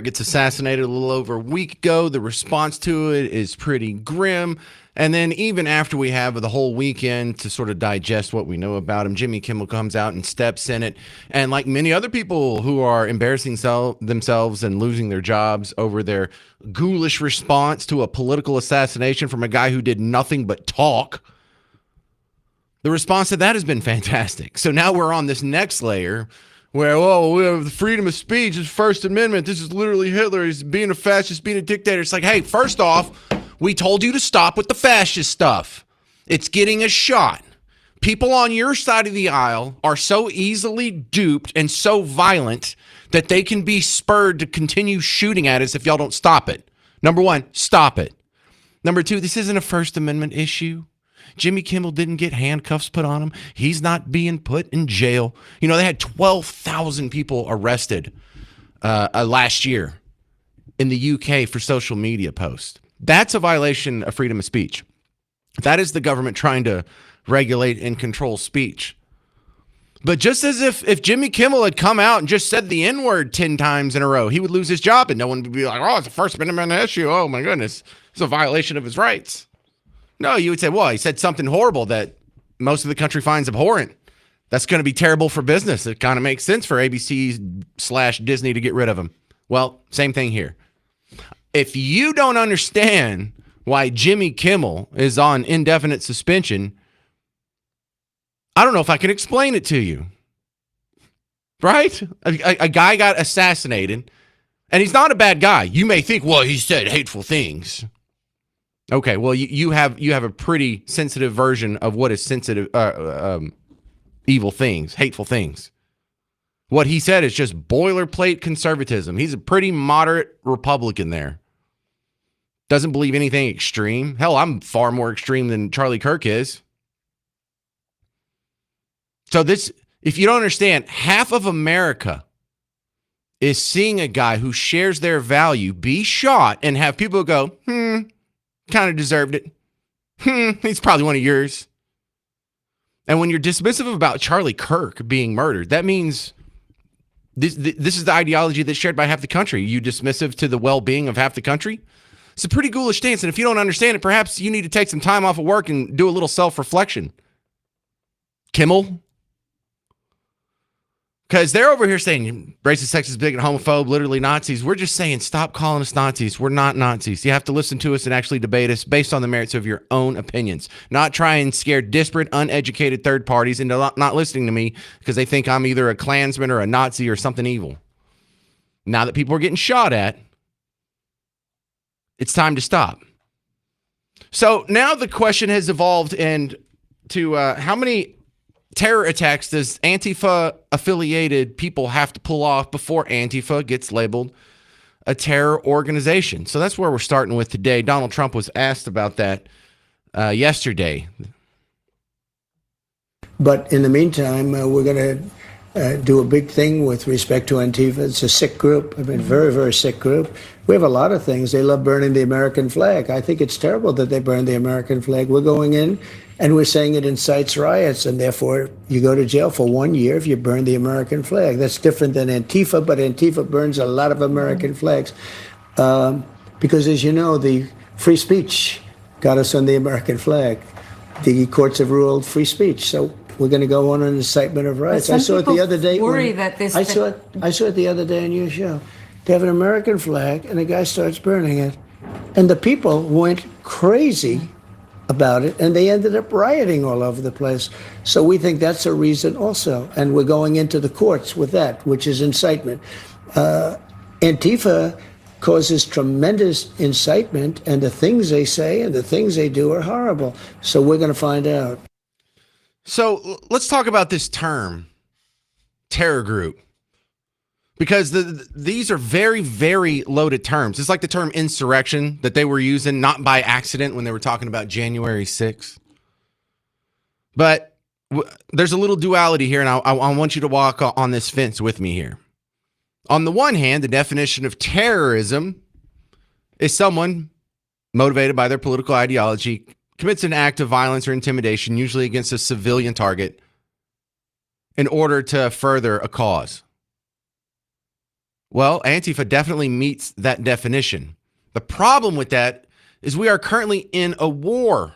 gets assassinated a little over a week ago. The response to it is pretty grim. And then even after we have the whole weekend to sort of digest what we know about him, Jimmy Kimmel comes out and steps in it. And like many other people who are embarrassing themselves and losing their jobs over their ghoulish response to a political assassination from a guy who did nothing but talk, the response to that has been fantastic. So now we're on this next layer where, we have the freedom of speech, it's First Amendment. This is literally Hitler. He's being a fascist, being a dictator. It's like, hey, first off, we told you to stop with the fascist stuff. It's getting a shot. People on your side of the aisle are so easily duped and so violent that they can be spurred to continue shooting at us if y'all don't stop it. Number one, stop it. Number two, this isn't a First Amendment issue. Jimmy Kimmel didn't get handcuffs put on him. He's not being put in jail. You know, they had 12,000 people arrested last year in the UK for social media posts. That's a violation of freedom of speech. That is the government trying to regulate and control speech. But just as if Jimmy Kimmel had come out and just said the N-word 10 times in a row, he would lose his job and no one would be like, oh, it's a First Amendment issue. Oh, my goodness. It's a violation of his rights. No, you would say, well, he said something horrible that most of the country finds abhorrent. That's going to be terrible for business. It kind of makes sense for ABC/Disney to get rid of him. Well, same thing here. If you don't understand why Jimmy Kimmel is on indefinite suspension, I don't know if I can explain it to you. Right? A guy got assassinated, and he's not a bad guy. You may think, well, he said hateful things. Okay, well, you have a pretty sensitive version of what is sensitive, evil things, hateful things. What he said is just boilerplate conservatism. He's a pretty moderate Republican there. Doesn't believe anything extreme. Hell, I'm far more extreme than Charlie Kirk is. So this, if you don't understand, half of America is seeing a guy who shares their value be shot and have people go, kind of deserved it. He's probably one of yours. And when you're dismissive about Charlie Kirk being murdered, that means this is the ideology that's shared by half the country. You dismissive to the well-being of half the country? It's a pretty ghoulish stance, and if you don't understand it, perhaps you need to take some time off of work and do a little self-reflection. Kimmel? Because they're over here saying racist, sexist, bigot, homophobe, literally Nazis. We're just saying, stop calling us Nazis. We're not Nazis. You have to listen to us and actually debate us based on the merits of your own opinions. Not try and scare disparate, uneducated third parties into not listening to me because they think I'm either a Klansman or a Nazi or something evil. Now that people are getting shot at, it's time to stop. So now the question has evolved into how many terror attacks does Antifa-affiliated people have to pull off before Antifa gets labeled a terror organization? So that's where we're starting with today. Donald Trump was asked about that yesterday. But in the meantime, we're going to do a big thing with respect to Antifa. It's a sick group. I mean, very, very sick group. We have a lot of things. They love burning the American flag. I think it's terrible that they burn the American flag. We're going in and we're saying it incites riots, and therefore you go to jail for 1 year if you burn the American flag. That's different than Antifa, but Antifa burns a lot of American flags. Because as you know, the free speech got us on the American flag. The courts have ruled free speech. So we're going to go on an incitement of riots. I saw it the other day. I saw it the other day on your show. They have an American flag, and a guy starts burning it, and the people went crazy about it, and they ended up rioting all over the place. So we think that's a reason also, and we're going into the courts with that, which is incitement. Antifa causes tremendous incitement, and the things they say and the things they do are horrible. So we're going to find out. So let's talk about this term, terror group, because these are very, very loaded terms. It's like the term insurrection that they were using, not by accident when they were talking about January 6th. But there's a little duality here, and I want you to walk on this fence with me here. On the one hand, the definition of terrorism is someone motivated by their political ideology commits an act of violence or intimidation, usually against a civilian target, in order to further a cause. Well, Antifa definitely meets that definition. The problem with that is we are currently in a war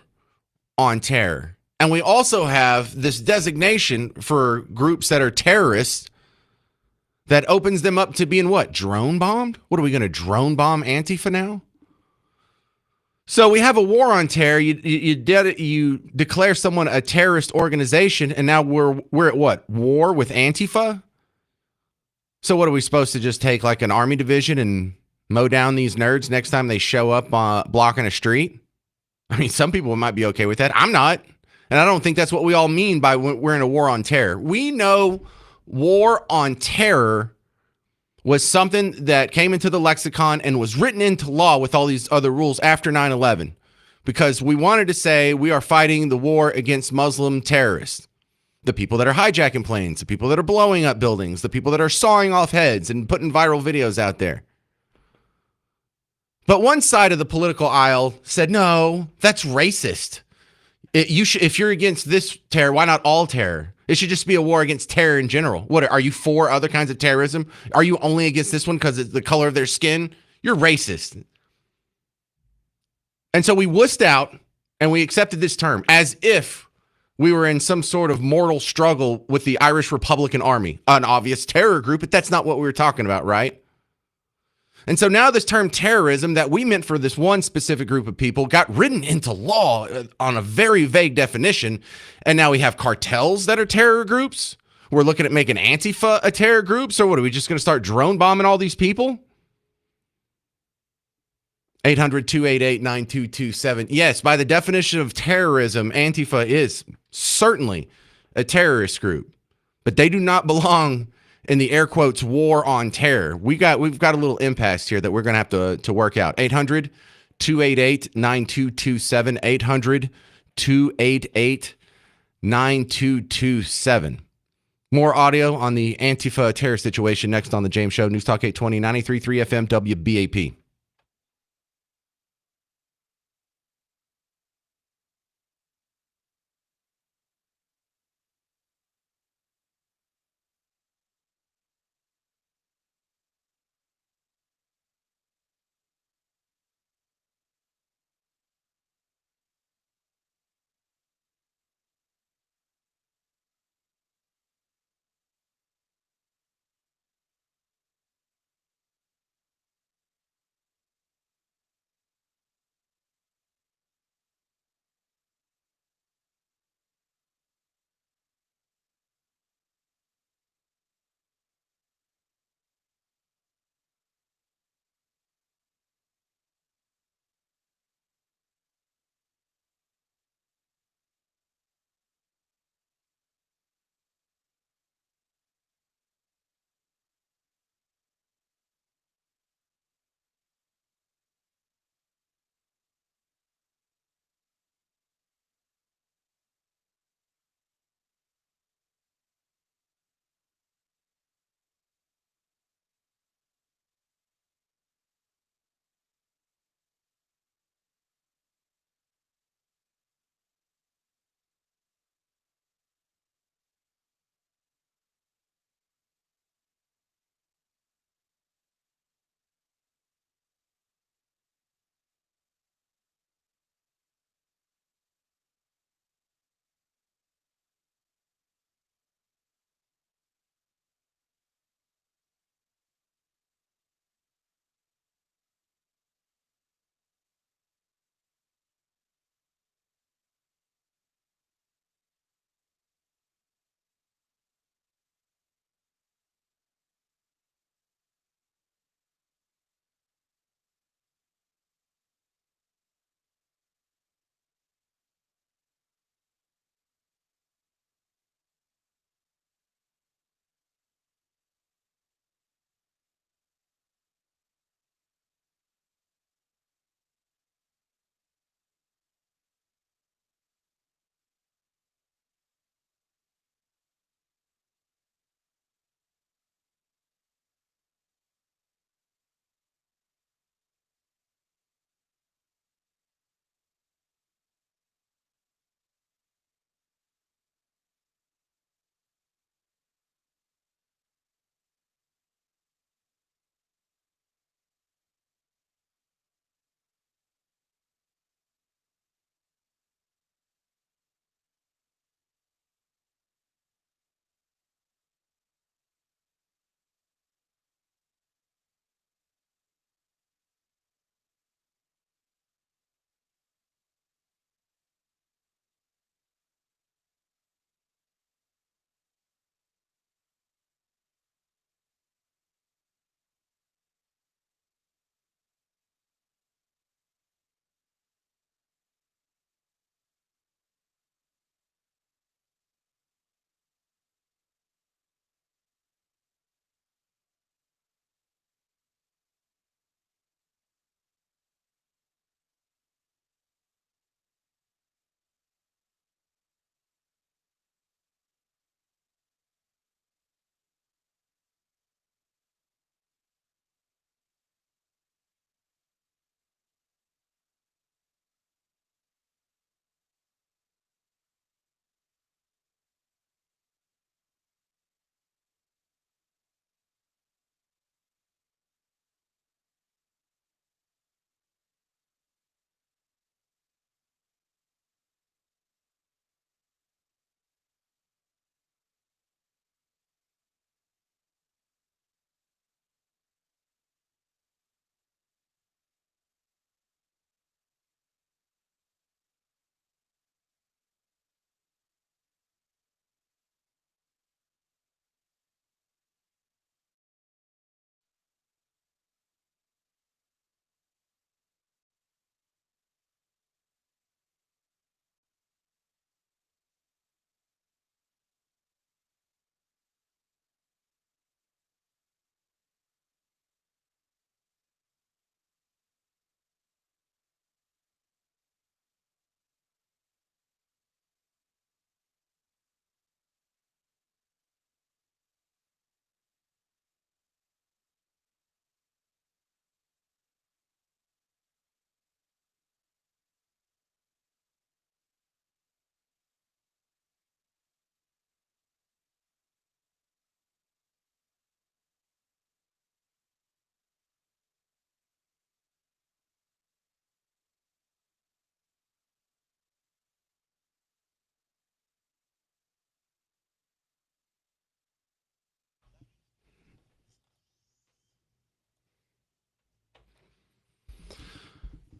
on terror. And we also have this designation for groups that are terrorists that opens them up to being what? Drone bombed? What are we going to drone bomb Antifa now? So we have a war on terror. You declare someone a terrorist organization, and now we're at what? War with Antifa? So what are we supposed to just take like an army division and mow down these nerds next time they show up blocking a street? I mean, some people might be okay with that. I'm not. And I don't think that's what we all mean by we're in a war on terror. We know war on terror was something that came into the lexicon and was written into law with all these other rules after 9/11 because we wanted to say we are fighting the war against Muslim terrorists. The people that are hijacking planes, the people that are blowing up buildings, the people that are sawing off heads and putting viral videos out there. But one side of the political aisle said, no, that's racist. If you're against this terror, why not all terror? It should just be a war against terror in general. What, are you for other kinds of terrorism? Are you only against this one because it's the color of their skin? You're racist. And so we wussed out and we accepted this term as if we were in some sort of mortal struggle with the Irish Republican Army, an obvious terror group, but that's not what we were talking about, right? And so now this term terrorism that we meant for this one specific group of people got written into law on a very vague definition. And now we have cartels that are terror groups. We're looking at making Antifa a terror group. So what, are we just going to start drone bombing all these people? 800-288-9227. Yes, by the definition of terrorism, Antifa is certainly a terrorist group, but they do not belong in the air quotes war on terror. We've got a little impasse here that we're going to have to work out. 800-288-9227. 800-288-9227. More audio on the Antifa terror situation next on The James Show. News Talk 820, 93.3 FM, WBAP.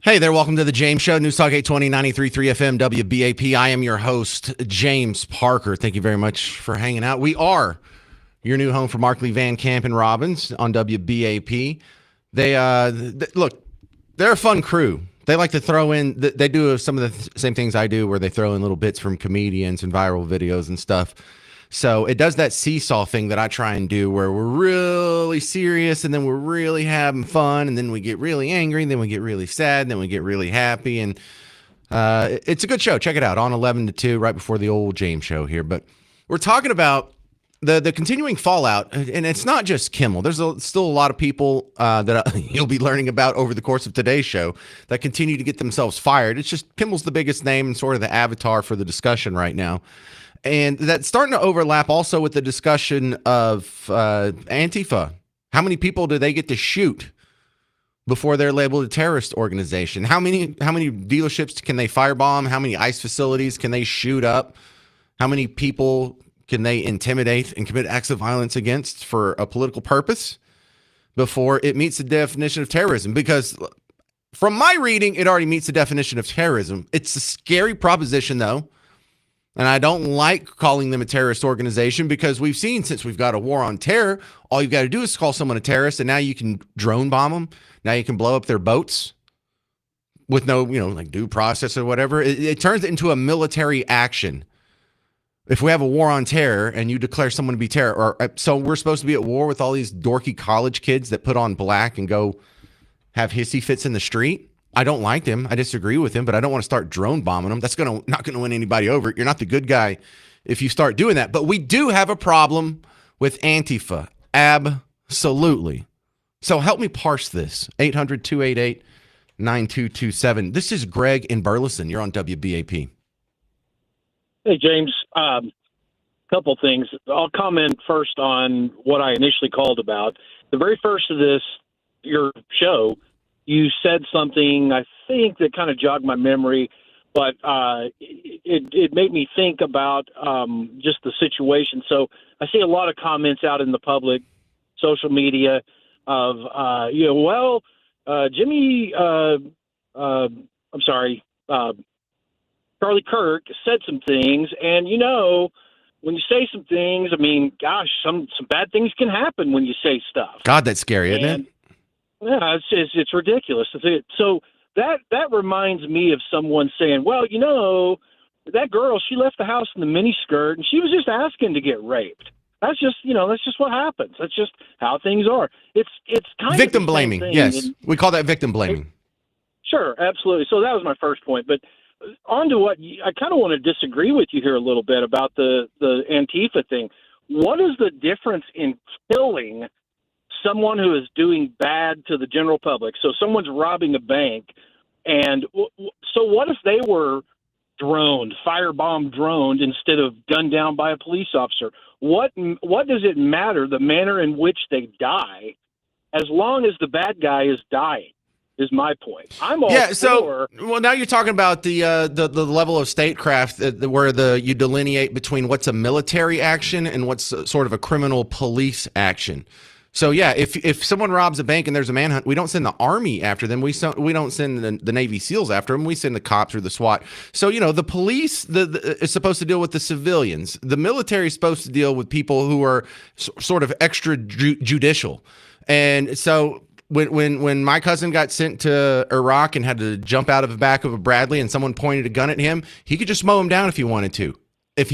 Hey there, welcome to the James Show, News Talk 820, 93.3 FM, WBAP. I am your host, James Parker. Thank you very much for hanging out. We are your new home for Markley, Van Camp, and Robbins on WBAP. Look, they're a fun crew. They like to throw in, they do some of the same things I do, where they throw in little bits from comedians and viral videos and stuff. So it does that seesaw thing that I try and do, where we're really serious and then we're really having fun, and then we get really angry, and then we get really sad, and then we get really happy. And it's a good show. Check it out on 11 to 2, right before the old James Show here. But we're talking about the continuing fallout, and it's not just Kimmel. There's still a lot of people that you'll be learning about over the course of today's show that continue to get themselves fired. It's just Kimmel's the biggest name and sort of the avatar for the discussion right now. And that's starting to overlap also with the discussion of Antifa. How many people do they get to shoot before they're labeled a terrorist organization? How many dealerships can they firebomb? How many ICE facilities can they shoot up? How many people can they intimidate and commit acts of violence against for a political purpose before it meets the definition of terrorism? Because from my reading, it already meets the definition of terrorism. It's a scary proposition, though. And I don't like calling them a terrorist organization, because we've seen, since we've got a war on terror, all you've got to do is call someone a terrorist, and now you can drone bomb them. Now you can blow up their boats with no, like due process or whatever. It turns it into a military action. If we have a war on terror and you declare someone to be terror, so we're supposed to be at war with all these dorky college kids that put on black and go have hissy fits in the street. I don't like them. I disagree with them, but I don't want to start drone bombing them. That's not going to win anybody over. You're not the good guy if you start doing that. But we do have a problem with Antifa. Absolutely. So help me parse this. 800-288-9227. This is Greg in Burleson. You're on WBAP. Hey, James. Couple things. I'll comment first on what I initially called about. The very first of your show, you said something, I think, that kind of jogged my memory, but it made me think about just the situation. So I see a lot of comments out in the public, social media, of, Jimmy, Charlie Kirk said some things, and, when you say some things, I mean, gosh, some bad things can happen when you say stuff. God, that's scary, isn't it? Yeah, it's ridiculous. So that reminds me of someone saying, well, that girl, she left the house in the miniskirt and she was just asking to get raped. That's just what happens. That's just how things are. It's kind of victim blaming. Yes, we call that victim blaming. Sure, absolutely. So that was my first point. But on to what I kind of want to disagree with you here a little bit about the Antifa thing. What is the difference in killing someone who is doing bad to the general public? So someone's robbing a bank, and so what if they were firebomb droned instead of gunned down by a police officer? What does it matter, the manner in which they die, as long as the bad guy is dying? Is my point. I'm all for. So now you're talking about the level of statecraft where you delineate between what's a military action and what's sort of a criminal police action. So yeah, if someone robs a bank and there's a manhunt, we don't send the army after them. We don't send the Navy SEALs after them. We send the cops or the SWAT. So the police is supposed to deal with the civilians. The military is supposed to deal with people who are sort of extrajudicial. And so when my cousin got sent to Iraq and had to jump out of the back of a Bradley and someone pointed a gun at him, he could just mow him down if he wanted to. We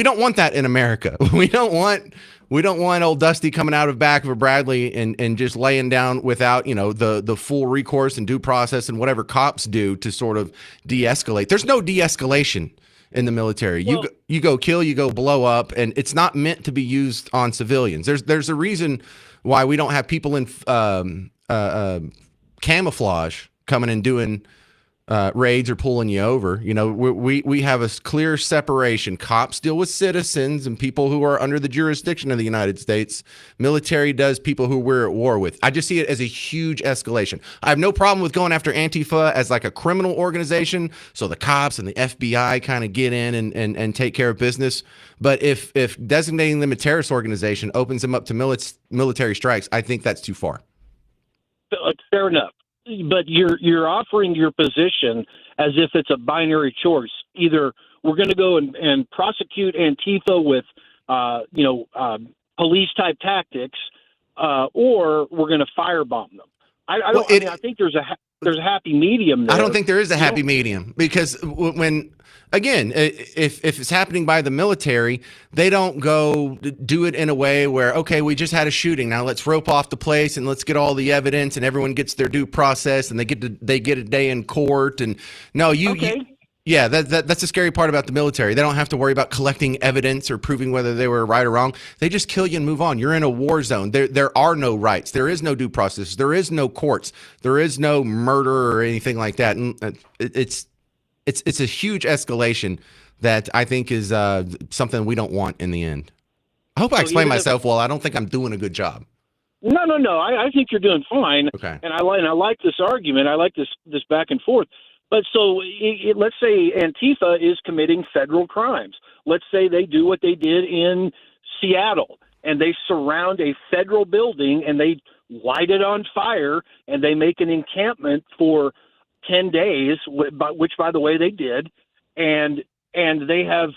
don't want that in America. We don't want old Dusty coming out of the back of a Bradley and just laying down without, the full recourse and due process and whatever cops do to sort of de-escalate. There's no de-escalation in the military. Well, you go kill, you go blow up, and it's not meant to be used on civilians. There's a reason why we don't have people in camouflage coming and doing raids or pulling you over. We have a clear separation. Cops deal with citizens and people who are under the jurisdiction of the United States. Military does people who we're at war with. I just see it as a huge escalation. I have no problem with going after Antifa as like a criminal organization, so the cops and the FBI kind of get in and take care of business. But if designating them a terrorist organization opens them up to military strikes, I think that's too far. Fair enough. but you're offering your position as if it's a binary choice. Either we're going to go and prosecute Antifa with, police type tactics, or we're going to firebomb them. Well, I think there's a happy medium there. I don't think there is a You happy don't- medium because when again, if it's happening by the military, they don't go do it in a way where, okay, we just had a shooting, now let's rope off the place and let's get all the evidence and everyone gets their due process and they get a day in court. And no, Okay. yeah, that's the scary part about the military. They don't have to worry about collecting evidence or proving whether they were right or wrong. They just kill you and move on. You're in a war zone. There are no rights. There is no due process. There is no courts. There is no murder or anything like that. And it's a huge escalation that I think is something we don't want in the end. I hope I explained myself well. I don't think I'm doing a good job. No. I think you're doing fine. Okay. And I like this argument. I like this back and forth. But so let's say Antifa is committing federal crimes. Let's say they do what they did in Seattle and they surround a federal building and they light it on fire and they make an encampment for 10 days, which by the way they did, and they have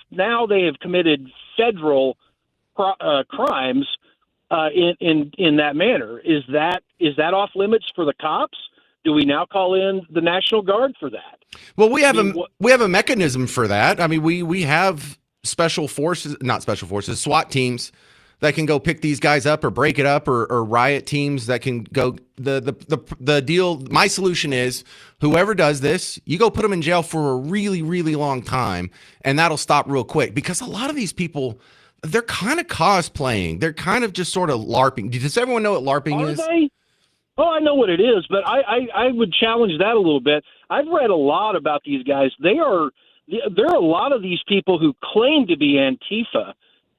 committed federal crimes in that manner. Is that off limits for the cops? Do we now call in the National Guard for that? Well, we have a mechanism for that. I mean, we have not special forces, SWAT teams that can go pick these guys up or break it up, or riot teams that can go. The deal. My solution is whoever does this, you go put them in jail for a really, really long time, and that'll stop real quick because a lot of these people, they're kind of cosplaying. They're kind of just sort of LARPing. Does everyone know what LARPing is? They? Oh, I know what it is, but I would challenge that a little bit. I've read a lot about these guys. There are a lot of these people who claim to be Antifa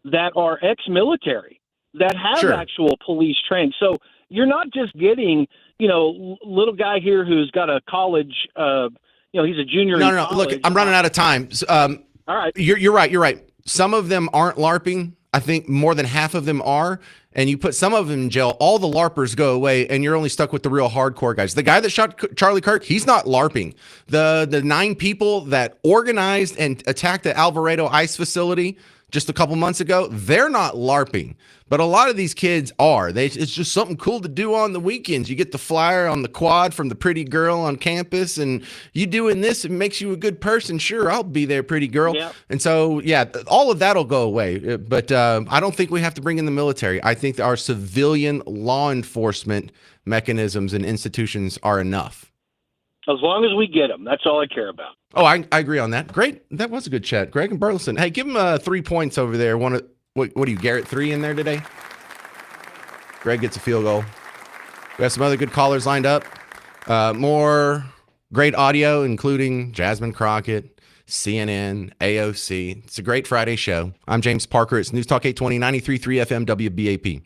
that are ex-military, that have actual police training. So you're not just getting, little guy here who's got a college, he's a junior. No. Look, I'm running out of time. All right. You're right. You're right. Some of them aren't LARPing. I think more than half of them are. And you put some of them in jail, all the LARPers go away, and you're only stuck with the real hardcore guys. The guy that shot Charlie Kirk, he's not LARPing. The 9 people that organized and attacked the Alvarado ICE facility just a couple months ago, they're not LARPing. But a lot of these kids are. It's just something cool to do on the weekends. You get the flyer on the quad from the pretty girl on campus, and you doing this, it makes you a good person. Sure, I'll be there, pretty girl. Yep. And so, yeah, all of that will go away. But I don't think we have to bring in the military. I think our civilian law enforcement mechanisms and institutions are enough. As long as we get them, that's all I care about. Oh, I agree on that. Great. That was a good chat. Greg and Burleson. Hey, give him 3 points over there. What do you, Garrett 3 in there today? Greg gets a field goal. We have some other good callers lined up. More great audio, including Jasmine Crockett, CNN, AOC. It's a great Friday show. I'm James Parker. It's News Talk 820, 93.3 FM WBAP.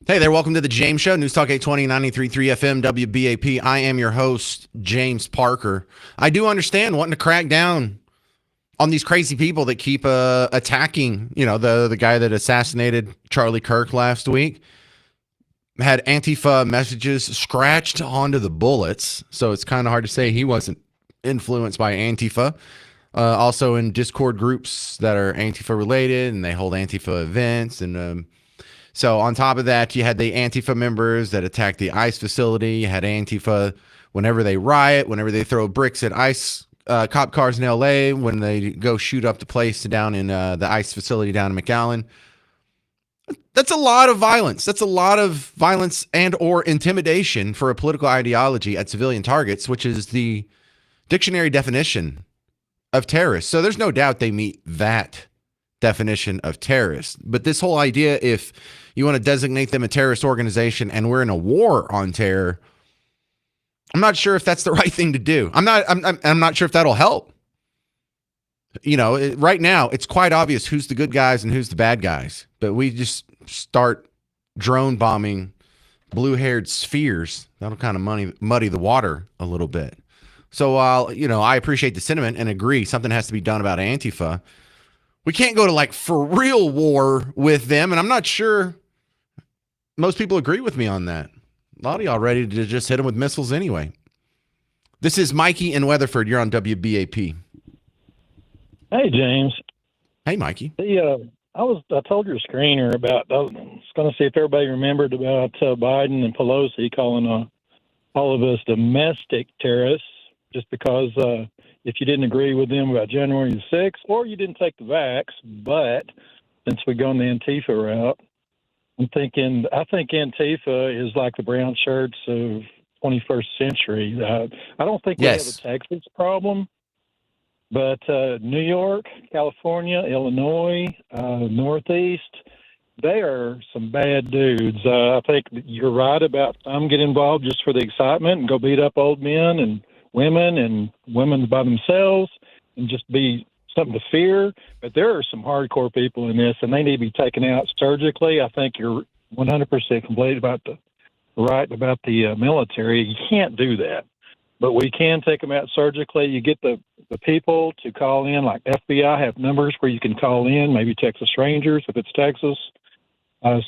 Hey there, welcome to the James Show, News Talk 820, 93.3 FM, WBAP. I am your host, James Parker. I do understand wanting to crack down on these crazy people that keep attacking, the guy that assassinated Charlie Kirk last week. Had Antifa messages scratched onto the bullets, so it's kind of hard to say he wasn't influenced by Antifa. Also in Discord groups that are Antifa related, and they hold Antifa events, and so on top of that, you had the Antifa members that attacked the ICE facility. You had Antifa whenever they riot, whenever they throw bricks at ICE cop cars in LA, when they go shoot up the place down in the ICE facility down in McAllen. That's a lot of violence. That's a lot of violence and or intimidation for a political ideology at civilian targets, which is the dictionary definition of terrorists. So there's no doubt they meet that definition of terrorist. But this whole idea, if you want to designate them a terrorist organization and we're in a war on terror, I'm not sure if that's the right thing to do. I'm not sure if that'll help. Right now it's quite obvious who's the good guys and who's the bad guys, but we just start drone bombing blue-haired spheres. That'll kind of muddy the water a little bit. So while, I appreciate the sentiment and agree something has to be done about Antifa, we can't go to for real war with them. And I'm not sure most people agree with me on that. A lot of y'all ready to just hit them with missiles anyway. This is Mikey in Weatherford. You're on WBAP. Hey, James. Hey, Mikey. I told your screener about, I was going to see if everybody remembered about Biden and Pelosi calling all of us domestic terrorists just because if you didn't agree with them about January the 6th, or you didn't take the vax, but since we're going the Antifa route, I think Antifa is like the brown shirts of 21st century. I don't think we have a Texas problem, but New York, California, Illinois, Northeast, they are some bad dudes. I think you're right about some get involved just for the excitement and go beat up old men and women by themselves and just be something to fear. But there are some hardcore people in this, and they need to be taken out surgically. I think you're 100% complete about the military. You can't do that, but we can take them out surgically. You get the people to call in, like FBI have numbers where you can call in, maybe Texas Rangers if it's Texas,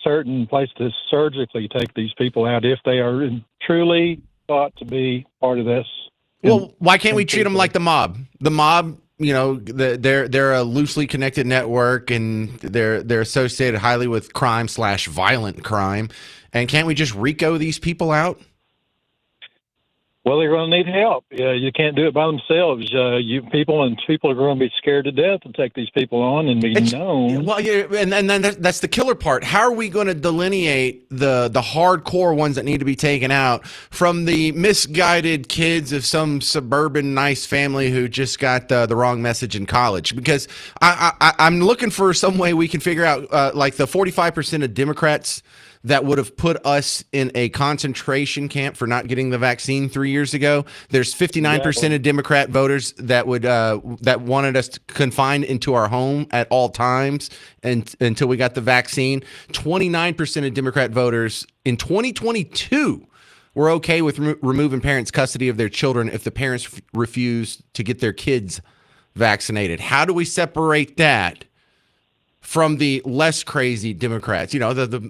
certain places to surgically take these people out if they are truly thought to be part of this. Well, why can't we treat them like the mob? The mob, they're a loosely connected network, and they're associated highly with crime/violent crime. And can't we just RICO these people out? Well, they're going to need help. You can't do it by themselves. People are going to be scared to death to take these people on and be known. Well, and then that's the killer part. How are we going to delineate the hardcore ones that need to be taken out from the misguided kids of some suburban nice family who just got the wrong message in college? Because I'm looking for some way we can figure out like the 45% of Democrats that would have put us in a concentration camp for not getting the vaccine 3 years ago. There's 59% of Democrat voters that would that wanted us confined into our home at all times until we got the vaccine. 29% of Democrat voters in 2022 were okay with removing parents' custody of their children if the parents refuse to get their kids vaccinated. How do we separate that from the less crazy Democrats?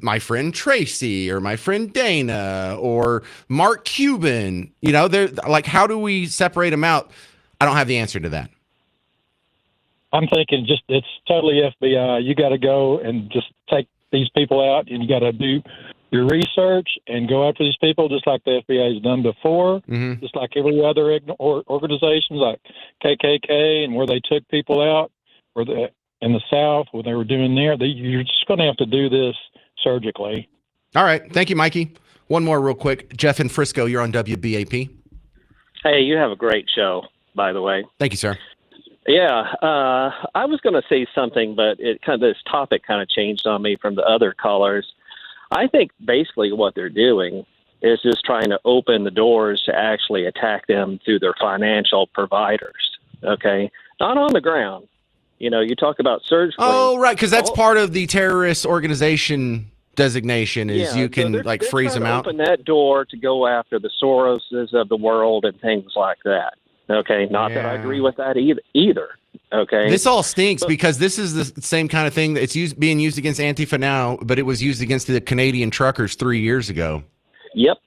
My friend Tracy or my friend Dana or Mark Cuban, they're like, how do we separate them out? I don't have the answer to that. I'm thinking it's totally FBI. You got to go and just take these people out, and you got to do your research and go after these people just like the FBI has done before, just like every other organizations like KKK and where they took people out, in the South, what they were doing there. You're just going to have to do this surgically. All right. Thank you, Mikey. One more real quick. Jeff in Frisco, you're on WBAP. Hey, you have a great show, by the way. Thank you, sir. Yeah. I was going to say something, but this topic kind of changed on me from the other callers. I think basically what they're doing is just trying to open the doors to actually attack them through their financial providers. Okay. Not on the ground. You talk about surgically. Oh, right, because that's part of the terrorist organization designation is Yeah, you so can like they're freeze trying them to out. open that door to go after the Soroses of the world and things like that. Okay, not that I Yeah. agree with that either. Okay, This all stinks But- because this is the same kind of thing that being used against Antifa now, but it was used against the Canadian truckers 3 years ago. Yep.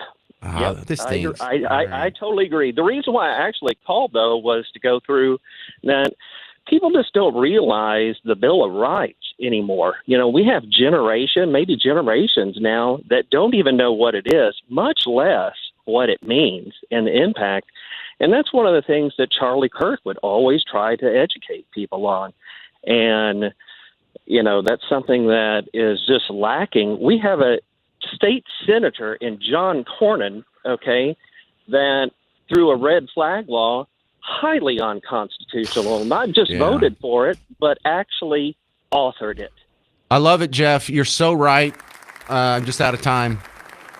Ah, this I, agree. stinks. I totally agree. The reason why I actually called, though, was to go through that people just don't realize the Bill of Rights anymore. You know, we have maybe generations now that don't even know what it is, much less what it means and the impact. And that's one of the things that Charlie Kirk would always try to educate people on. And, you know, that's something that is just lacking. We have a state senator in John Cornyn, okay, that through a red flag law, highly unconstitutional, not just voted for it, but actually authored it. I love it, Jeff. You're so right. I'm just out of time.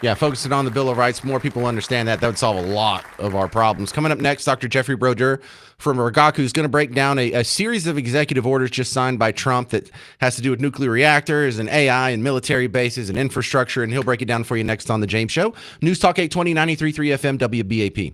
Yeah, focusing on the Bill of Rights. More people understand that. That would solve a lot of our problems. Coming up next, Dr. Jeffrey Broder from Ragaku is going to break down a series of executive orders just signed by Trump that has to do with nuclear reactors and AI and military bases and infrastructure, and he'll break it down for you next on The James Show. News Talk 820, 93.3 FM, WBAP.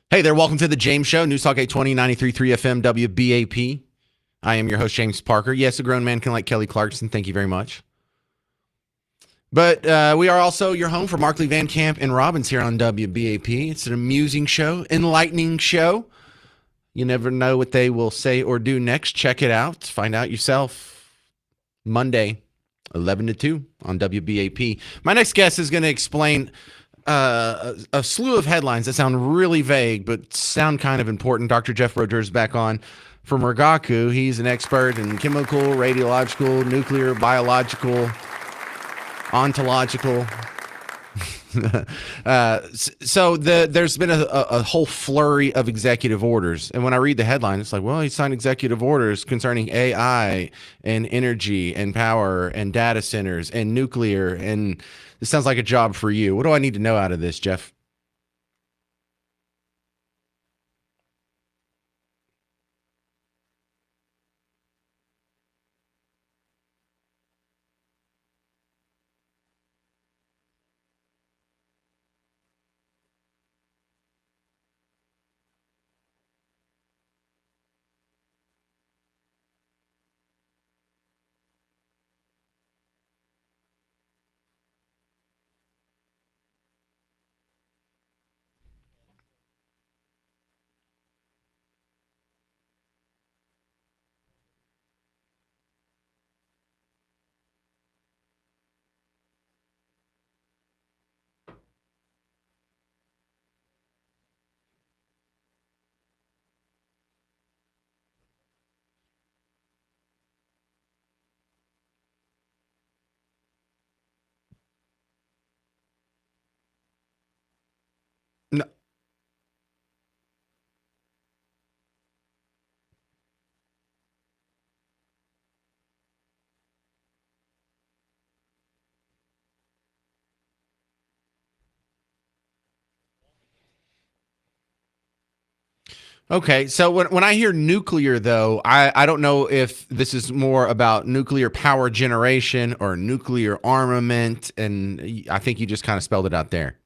Hey there, welcome to the James Show, News Talk 820, 93.3 FM, WBAP. I am your host, James Parker. Yes, a grown man can like Kelly Clarkson. Thank you very much. But we are also your home for Markley, Van Camp, and Robbins here on WBAP. It's an amusing show, enlightening show. You never know what they will say or do next. Check it out. Find out yourself. Monday, 11 to 2 on WBAP. My next guest is going to explain a slew of headlines that sound really vague but sound kind of important. Dr. Jeff Roger is back on from Rigaku. He's an expert in chemical, radiological, nuclear, biological, ontological. There's been a whole flurry of executive orders. And when I read the headline, it's like, well, he signed executive orders concerning AI and energy and power and data centers and nuclear. And this sounds like a job for you. What do I need to know out of this, Jeff? No. Okay, so when I hear nuclear, though, I don't know if this is more about nuclear power generation or nuclear armament, and I think you just kind of spelled it out there.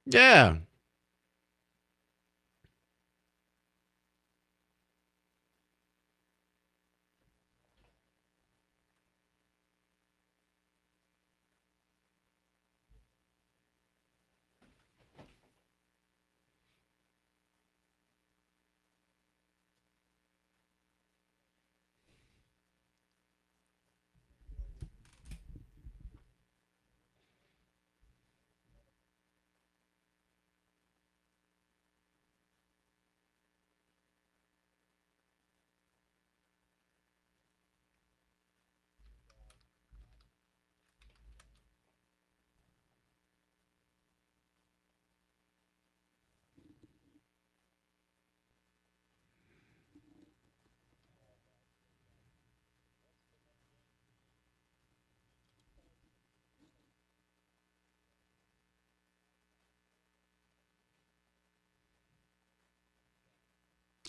Yeah.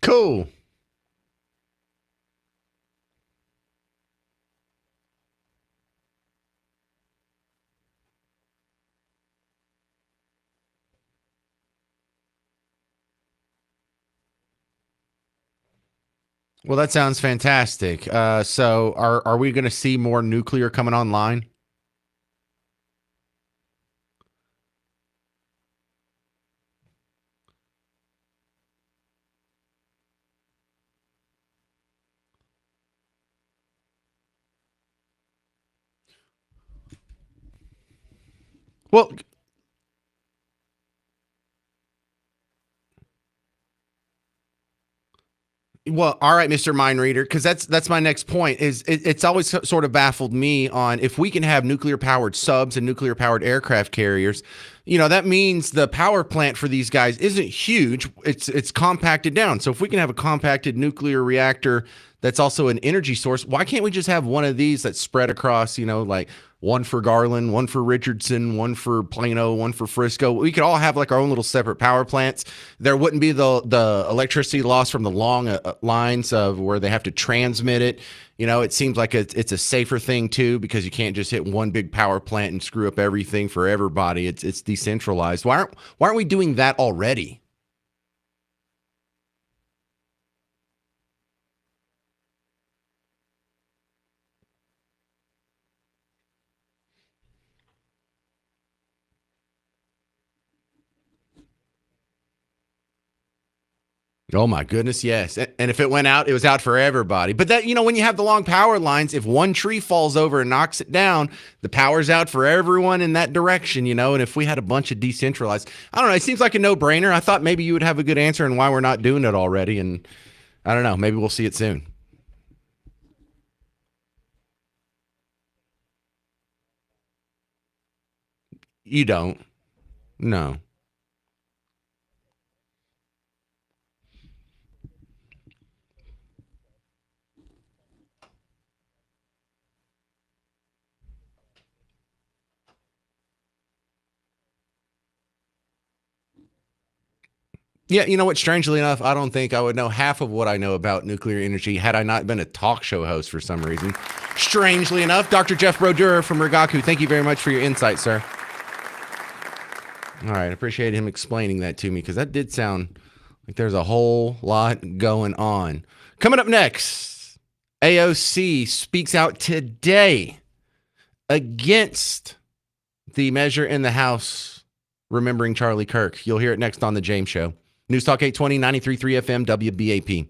Cool. Well, that sounds fantastic. So are we going to see more nuclear coming online? Well, Well, all right, Mr. Mind Reader, because that's my next point. It's always sort of baffled me on if we can have nuclear powered subs and nuclear powered aircraft carriers. That means the power plant for these guys isn't huge. It's compacted down. So if we can have a compacted nuclear reactor that's also an energy source, why can't we just have one of these that's spread across, like one for Garland, one for Richardson, one for Plano, one for Frisco. We could all have like our own little separate power plants. There wouldn't be the electricity loss from the long lines of where they have to transmit it. It seems like it's a safer thing too, because you can't just hit one big power plant and screw up everything for everybody. It's decentralized. Why aren't we doing that already? Oh my goodness, yes. And if it went out, it was out for everybody. But that, when you have the long power lines, if one tree falls over and knocks it down, the power's out for everyone in that direction, And if we had a bunch of decentralized, I don't know, it seems like a no-brainer. I thought maybe you would have a good answer on why we're not doing it already. And I don't know, maybe we'll see it soon. You don't. No. Yeah, you know what? Strangely enough, I don't think I would know half of what I know about nuclear energy had I not been a talk show host for some reason. Strangely enough, Dr. Jeff Brodeur from Rigaku, thank you very much for your insight, sir. All right, I appreciate him explaining that to me, because that did sound like there's a whole lot going on. Coming up next, AOC speaks out today against the measure in the House remembering Charlie Kirk. You'll hear it next on The James Show. News Talk 820, 93.3 FM, WBAP.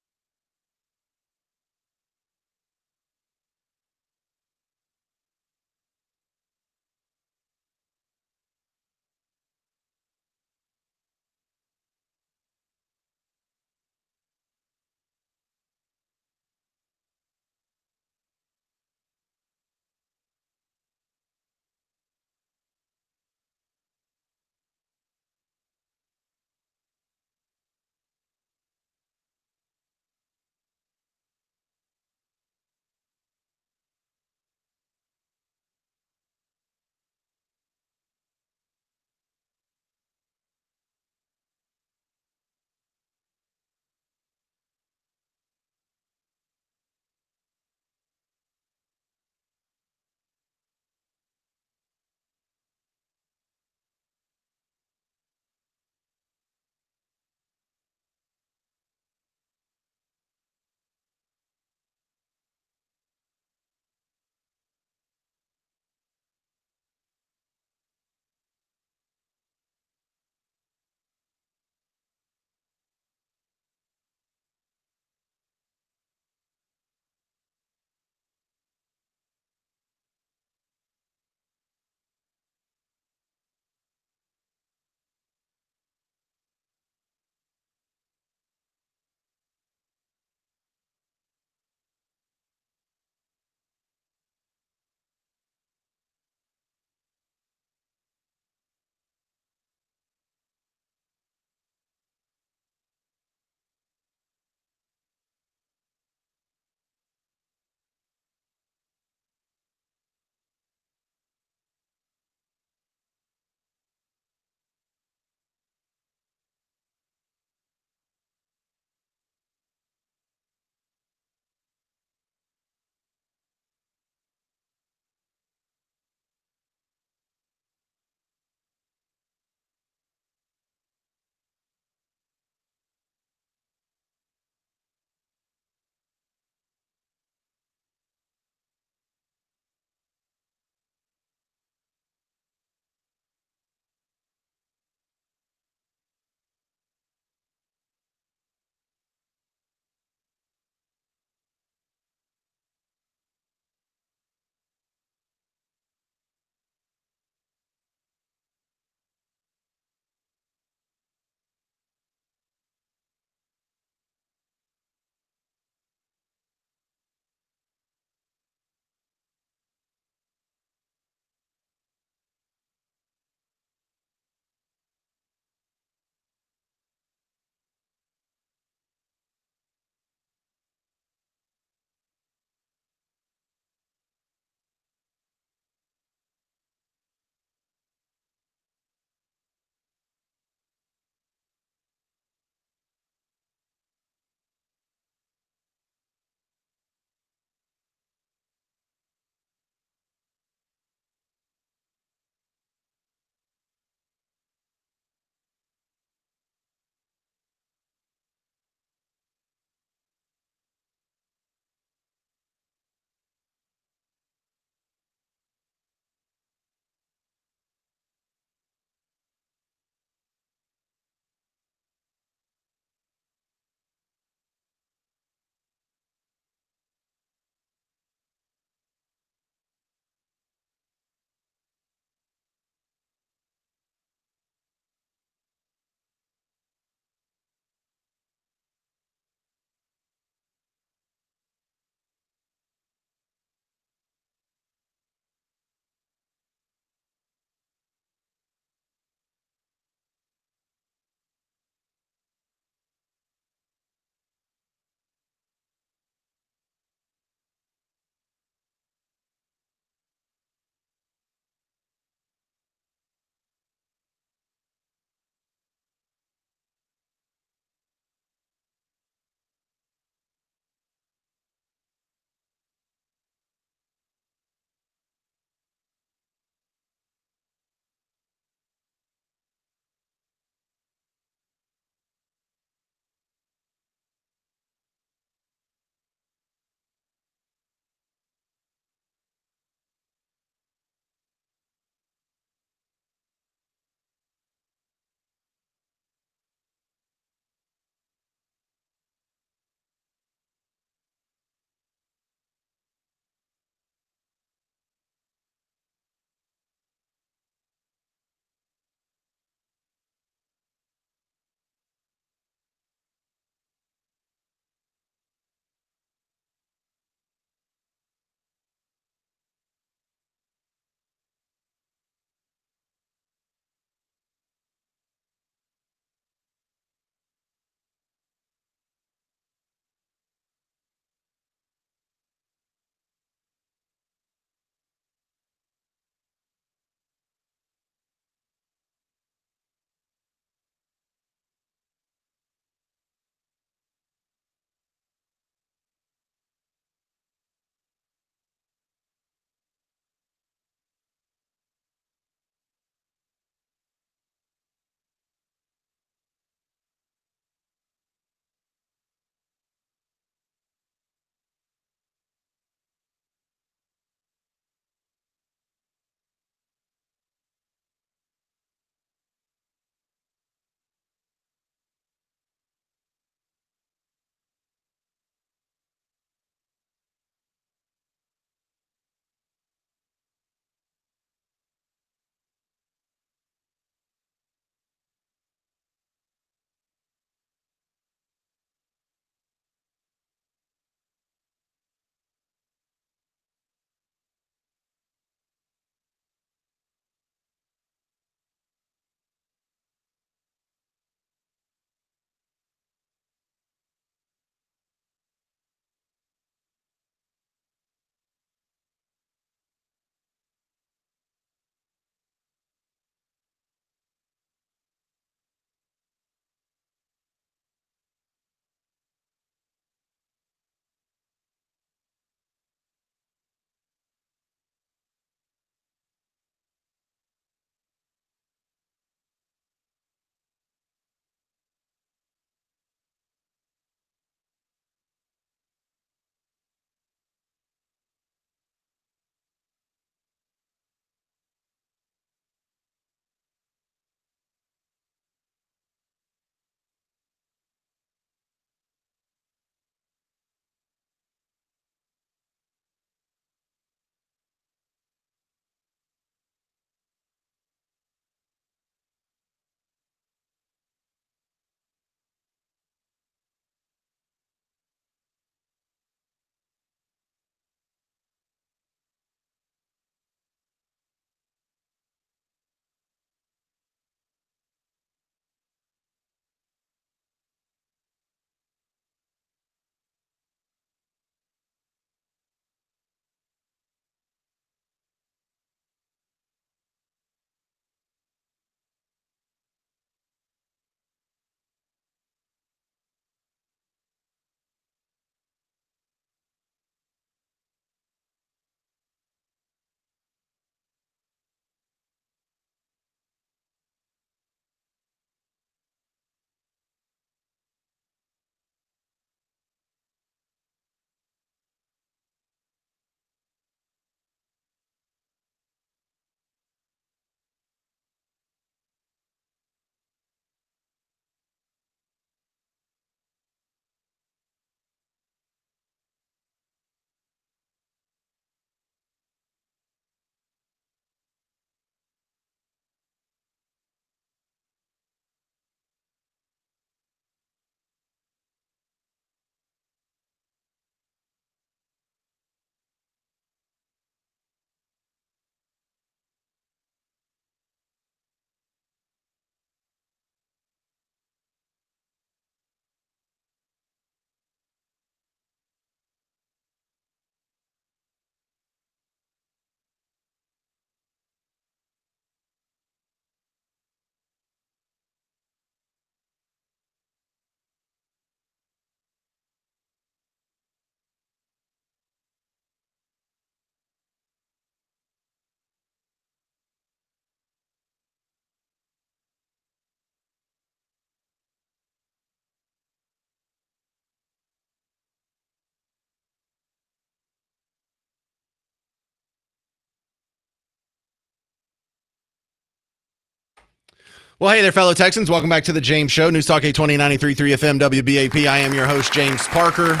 Well, hey there, fellow Texans. Welcome back to the James Show. News Talk 820 93.3 FM WBAP. I am your host, James Parker.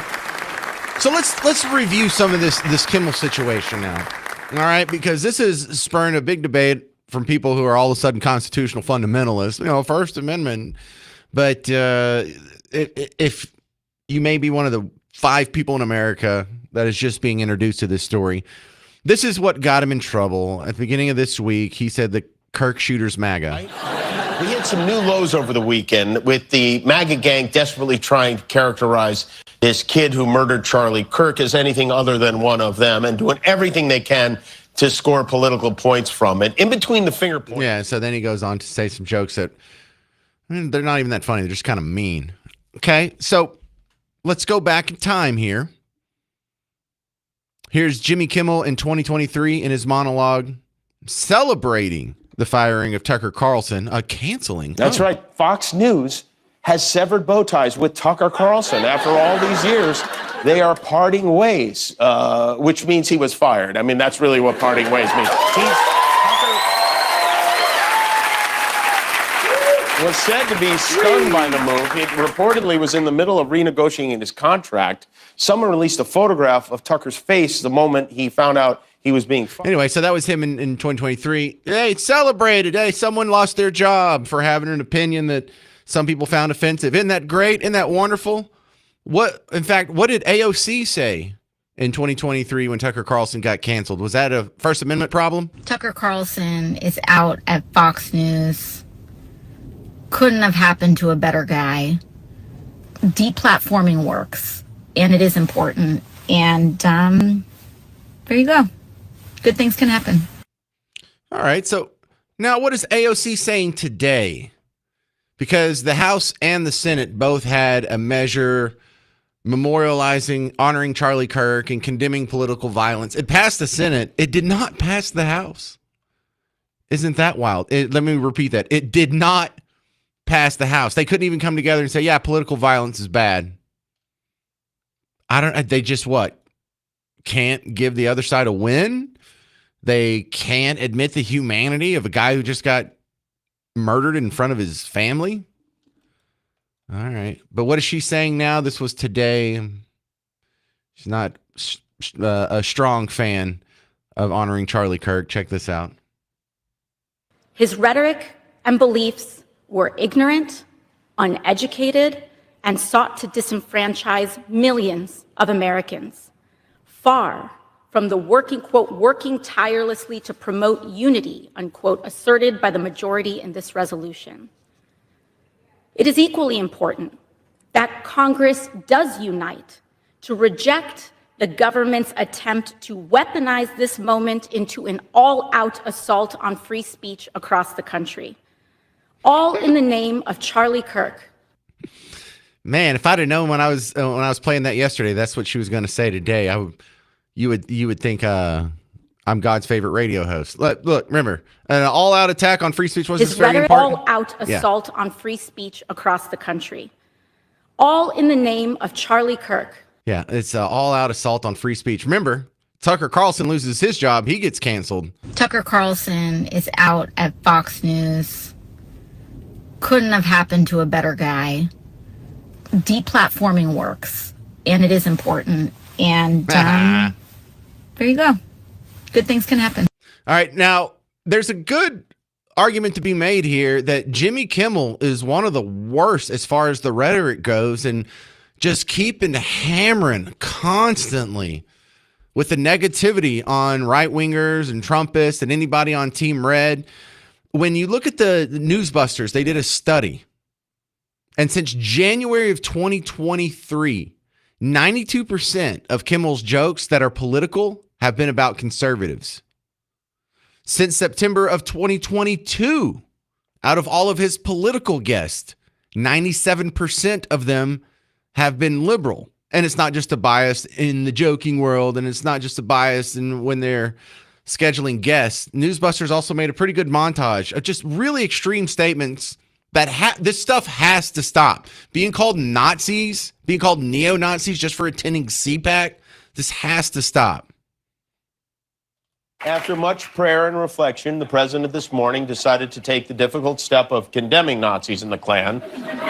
So let's review some of this Kimmel situation now. All right, because this is spurring a big debate from people who are all of a sudden constitutional fundamentalists, First Amendment. But if you may be one of the 5 people in America that is just being introduced to this story, this is what got him in trouble. At the beginning of this week, he said the Kirk shooter's MAGA. We hit some new lows over the weekend with the MAGA gang desperately trying to characterize this kid who murdered Charlie Kirk as anything other than one of them and doing everything they can to score political points from it. In between the finger points. Yeah, so then he goes on to say some jokes that they're not even that funny. They're just kind of mean. Okay, so let's go back in time here. Here's Jimmy Kimmel in 2023 in his monologue celebrating the firing of Tucker Carlson, canceling. That's right. Fox News has severed bow ties with Tucker Carlson. After all these years, they are parting ways, which means he was fired. I mean, that's really what parting ways means. Tucker was said to be stunned by the move. He reportedly was in the middle of renegotiating his contract. Someone released a photograph of Tucker's face the moment he found out he was being fired. Anyway, so that was him in 2023. Hey, celebrated. Hey, someone lost their job for having an opinion that some people found offensive. Isn't that great? Isn't that wonderful? What did AOC say in 2023 when Tucker Carlson got canceled? Was that a First Amendment problem? Tucker Carlson is out at Fox News. Couldn't have happened to a better guy. Deplatforming works, and it is important. And there you go. Good things can happen. All right. So now what is AOC saying today? Because the House and the Senate both had a measure memorializing, honoring Charlie Kirk and condemning political violence. It passed the Senate. It did not pass the House. Isn't that wild? Let me repeat that. It did not pass the House. They couldn't even come together and say, yeah, political violence is bad. They just what? Can't give the other side a win? They can't admit the humanity of a guy who just got murdered in front of his family? All right. But what is she saying now? This was today. She's not a strong fan of honoring Charlie Kirk. Check this out. His rhetoric and beliefs were ignorant, uneducated, and sought to disenfranchise millions of Americans, far from the working tirelessly to promote unity, unquote, asserted by the majority in this resolution. It is equally important that Congress does unite to reject the government's attempt to weaponize this moment into an all-out assault on free speech across the country, all in the name of Charlie Kirk. Man, if I'd have known when I was playing that yesterday, that's what she was going to say today. You would think I'm God's favorite radio host. Look, remember, an all-out attack on free speech was His very rhetoric, important. all-out assault on free speech across the country, all in the name of Charlie Kirk. Yeah, it's an all-out assault on free speech. Remember, Tucker Carlson loses his job, he gets canceled. Tucker Carlson is out at Fox News. Couldn't have happened to a better guy. Deplatforming works, and it is important. And there you go. Good things can happen. All right, now there's a good argument to be made here that Jimmy Kimmel is one of the worst as far as the rhetoric goes, and just keeping hammering constantly with the negativity on right-wingers and Trumpists and anybody on Team Red. When you look at the Newsbusters, they did a study. And since January of 2023, 92% of Kimmel's jokes that are political have been about conservatives. Since September of 2022, out of all of his political guests, 97% of them have been liberal. And it's not just a bias in the joking world, and it's not just a bias in when they're scheduling guests. Newsbusters also made a pretty good montage of just really extreme statements that this stuff has to stop. Being called Nazis, being called neo-Nazis just for attending CPAC, this has to stop. After much prayer and reflection, the president this morning decided to take the difficult step of condemning Nazis in the Klan,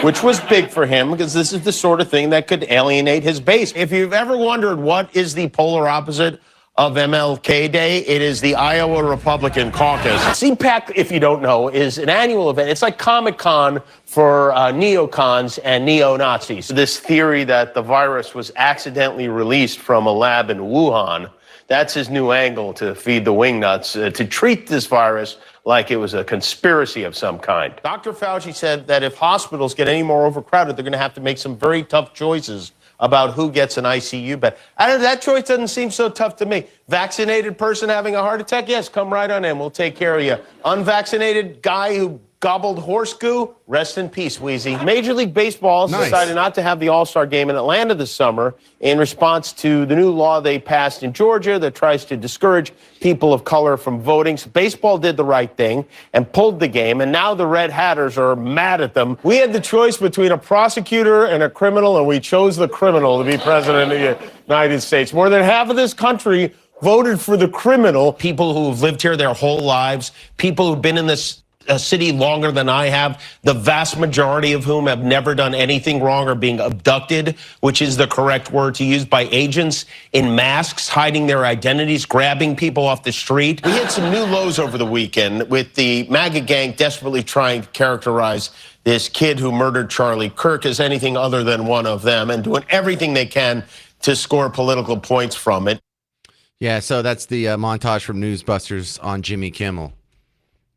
which was big for him because this is the sort of thing that could alienate his base. If you've ever wondered what is the polar opposite of MLK Day, it is the Iowa Republican Caucus. CPAC, if you don't know, is an annual event. It's like Comic-Con for neocons and neo-Nazis. This theory that the virus was accidentally released from a lab in Wuhan, that's his new angle to feed the wingnuts, to treat this virus like it was a conspiracy of some kind. Dr. Fauci said that if hospitals get any more overcrowded, they're going to have to make some very tough choices about who gets an ICU bed. That choice doesn't seem so tough to me. Vaccinated person having a heart attack? Yes, come right on in. We'll take care of you. Unvaccinated guy who gobbled horse goo? Rest in peace, Wheezy. Major League Baseball decided not to have the All-Star game in Atlanta this summer in response to the new law they passed in Georgia that tries to discourage people of color from voting. So baseball did the right thing and pulled the game, and now the Red Hatters are mad at them. We had the choice between a prosecutor and a criminal, and we chose the criminal to be president of the United States. More than half of this country voted for the criminal. People who have lived here their whole lives, people who've been in this city longer than I have, the vast majority of whom have never done anything wrong or being abducted, which is the correct word to use, by agents in masks, hiding their identities, grabbing people off the street. We hit some new lows over the weekend with the MAGA gang desperately trying to characterize this kid who murdered Charlie Kirk as anything other than one of them and doing everything they can to score political points from it. Yeah, so that's the montage from Newsbusters on Jimmy Kimmel.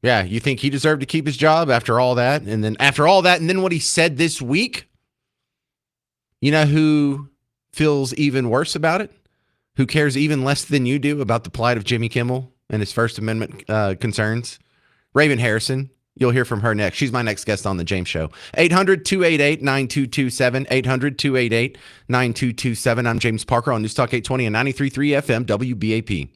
Yeah, you think he deserved to keep his job after all that? And then what he said this week? You know who feels even worse about it? Who cares even less than you do about the plight of Jimmy Kimmel and his First Amendment concerns? Raven Harrison. You'll hear from her next. She's my next guest on The James Show. 800-288-9227. 800-288-9227. I'm James Parker on News Talk 820 and 93.3 FM WBAP.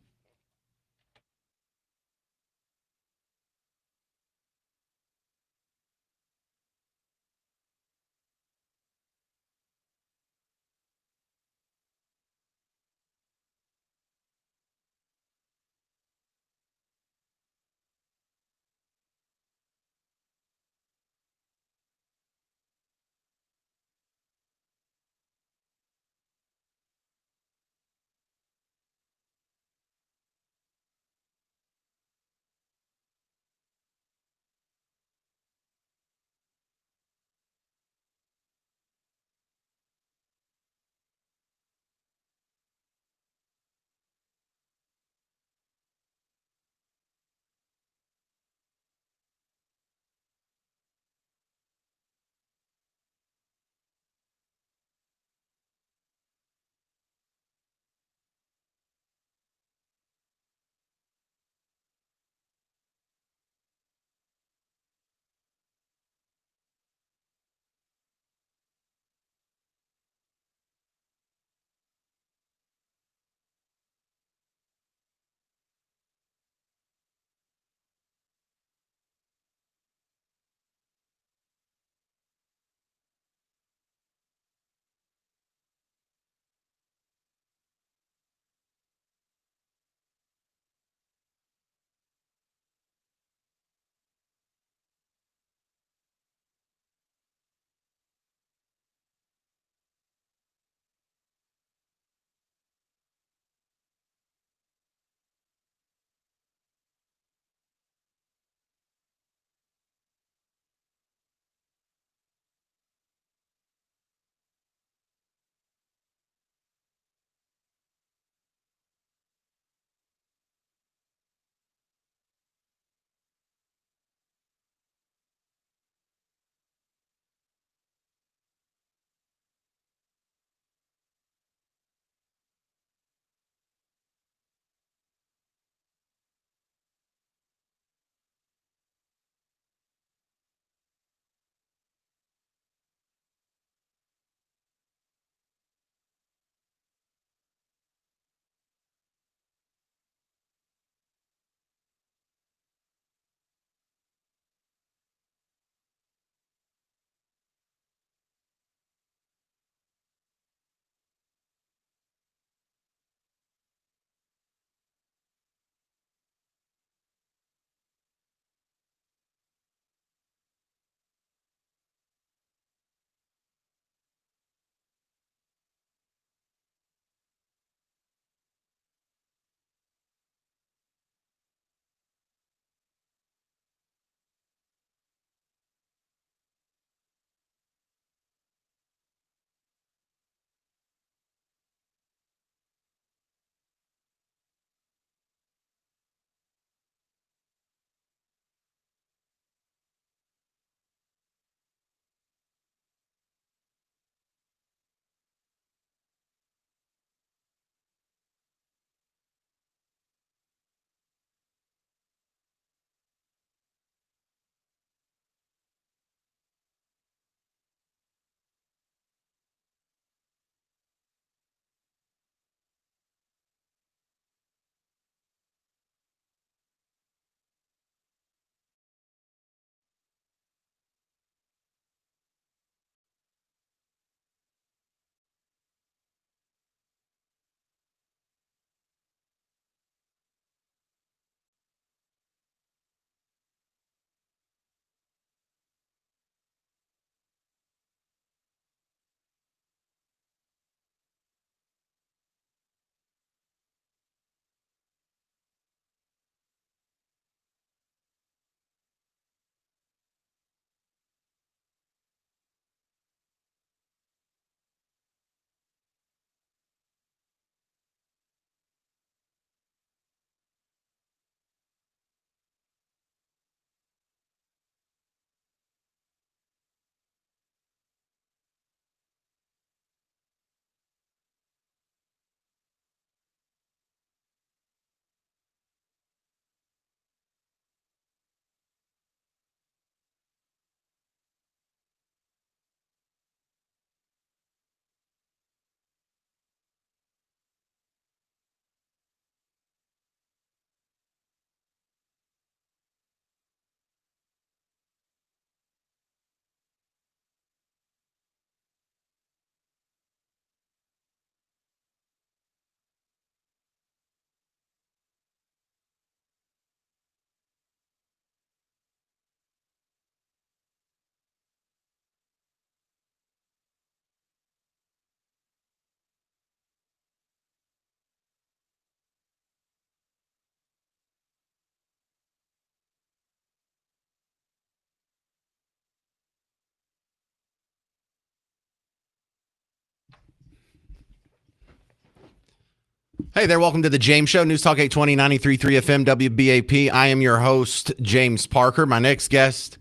Hey there, welcome to the James Show, News Talk 820, 93.3 FM, WBAP. I am your host, James Parker. My next guest,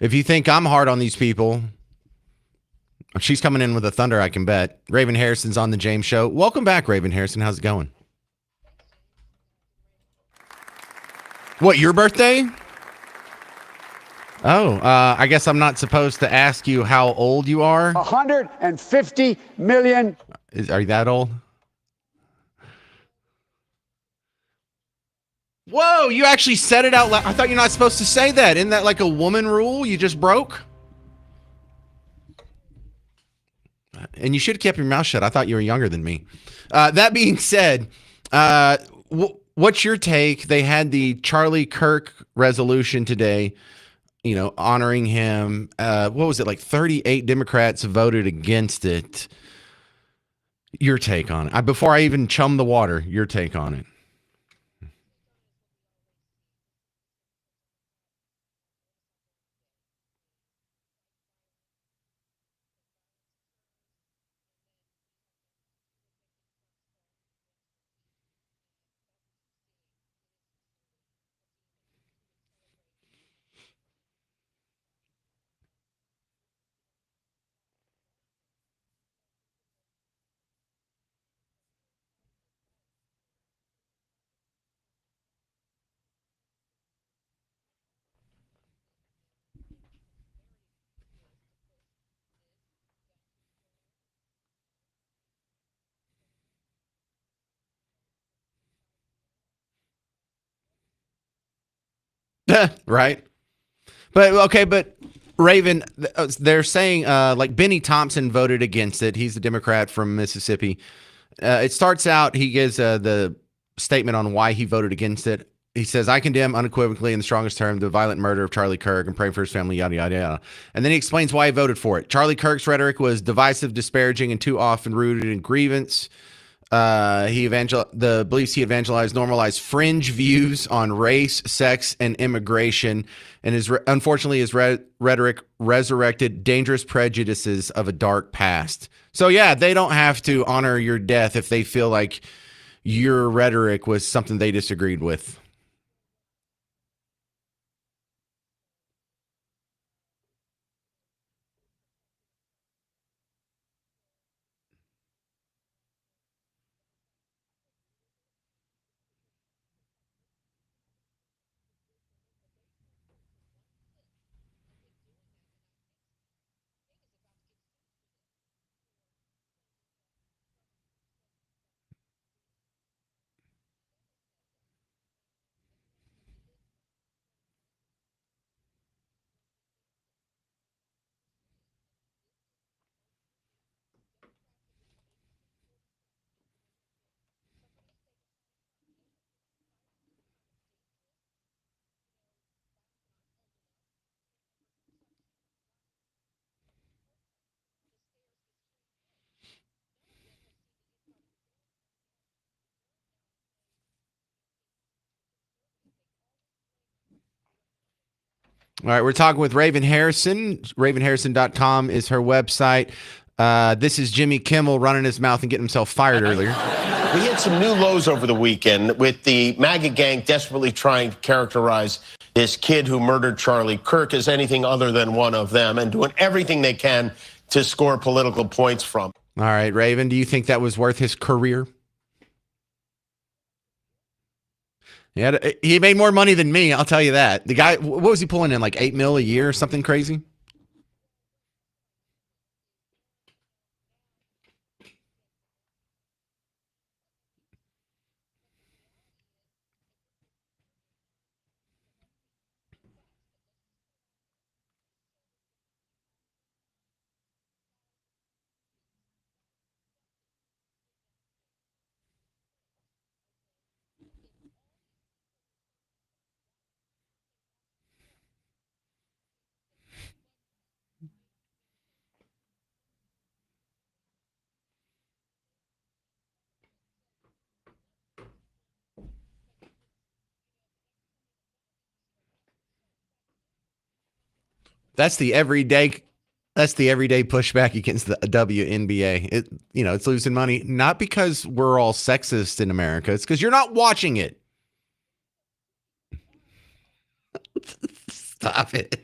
if you think I'm hard on these people, she's coming in with a thunder, I can bet. Raven Harrison's on the James Show. Welcome back, Raven Harrison. How's it going? What, your birthday? Oh, I guess I'm not supposed to ask you how old you are. 150 million. Are you that old? Whoa, you actually said it out loud. I thought you're not supposed to say that. Isn't that like a woman rule you just broke? And you should have kept your mouth shut. I thought you were younger than me. That being said, what's your take? They had the Charlie Kirk resolution today, honoring him. What was it, like 38 Democrats voted against it. Your take on it. Before I even chum the water, your take on it. Right. But Raven, they're saying like Benny Thompson voted against it. He's a Democrat from Mississippi. It starts out, he gives the statement on why he voted against it. He says, I condemn unequivocally in the strongest term the violent murder of Charlie Kirk and pray for his family, yada, yada, yada. And then he explains why he voted for it. Charlie Kirk's rhetoric was divisive, disparaging, and too often rooted in grievance. The beliefs he evangelized normalized fringe views on race, sex, and immigration, and unfortunately his rhetoric resurrected dangerous prejudices of a dark past. So yeah, they don't have to honor your death if they feel like your rhetoric was something they disagreed with. All right, we're talking with Raven Harrison. RavenHarrison.com is her website. This is Jimmy Kimmel running his mouth and getting himself fired earlier. We hit some new lows over the weekend with the MAGA gang desperately trying to characterize this kid who murdered Charlie Kirk as anything other than one of them and doing everything they can to score political points from. All right, Raven, do you think that was worth his career? Yeah, he made more money than me, I'll tell you that. The guy, what was he pulling in, like $8 million a year or something crazy? That's the everyday That's the everyday pushback against the WNBA. It's losing money, not because we're all sexist in America. It's because you're not watching it. Stop it.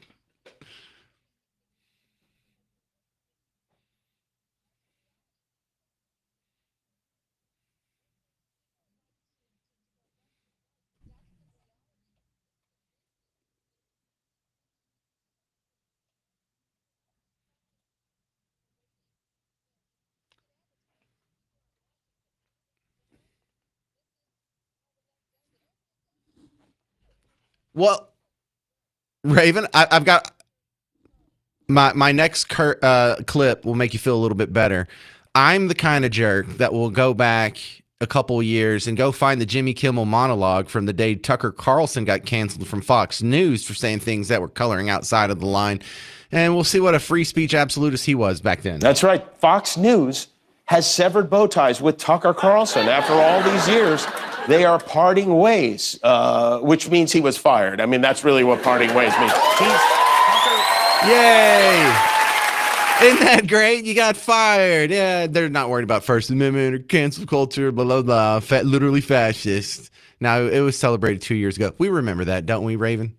Well, Raven, I've got my next clip will make you feel a little bit better. I'm the kind of jerk that will go back a couple years and go find the Jimmy Kimmel monologue from the day Tucker Carlson got canceled from Fox News for saying things that were coloring outside of the line. And we'll see what a free speech absolutist he was back then. That's right. Fox News has severed bow ties with Tucker Carlson. After all these years, they are parting ways, which means he was fired. I mean, that's really what parting ways means. Yay! Isn't that great? You got fired. Yeah, they're not worried about First Amendment or cancel culture, blah, blah, blah. Literally fascist. Now, it was celebrated 2 years ago. We remember that, don't we, Raven?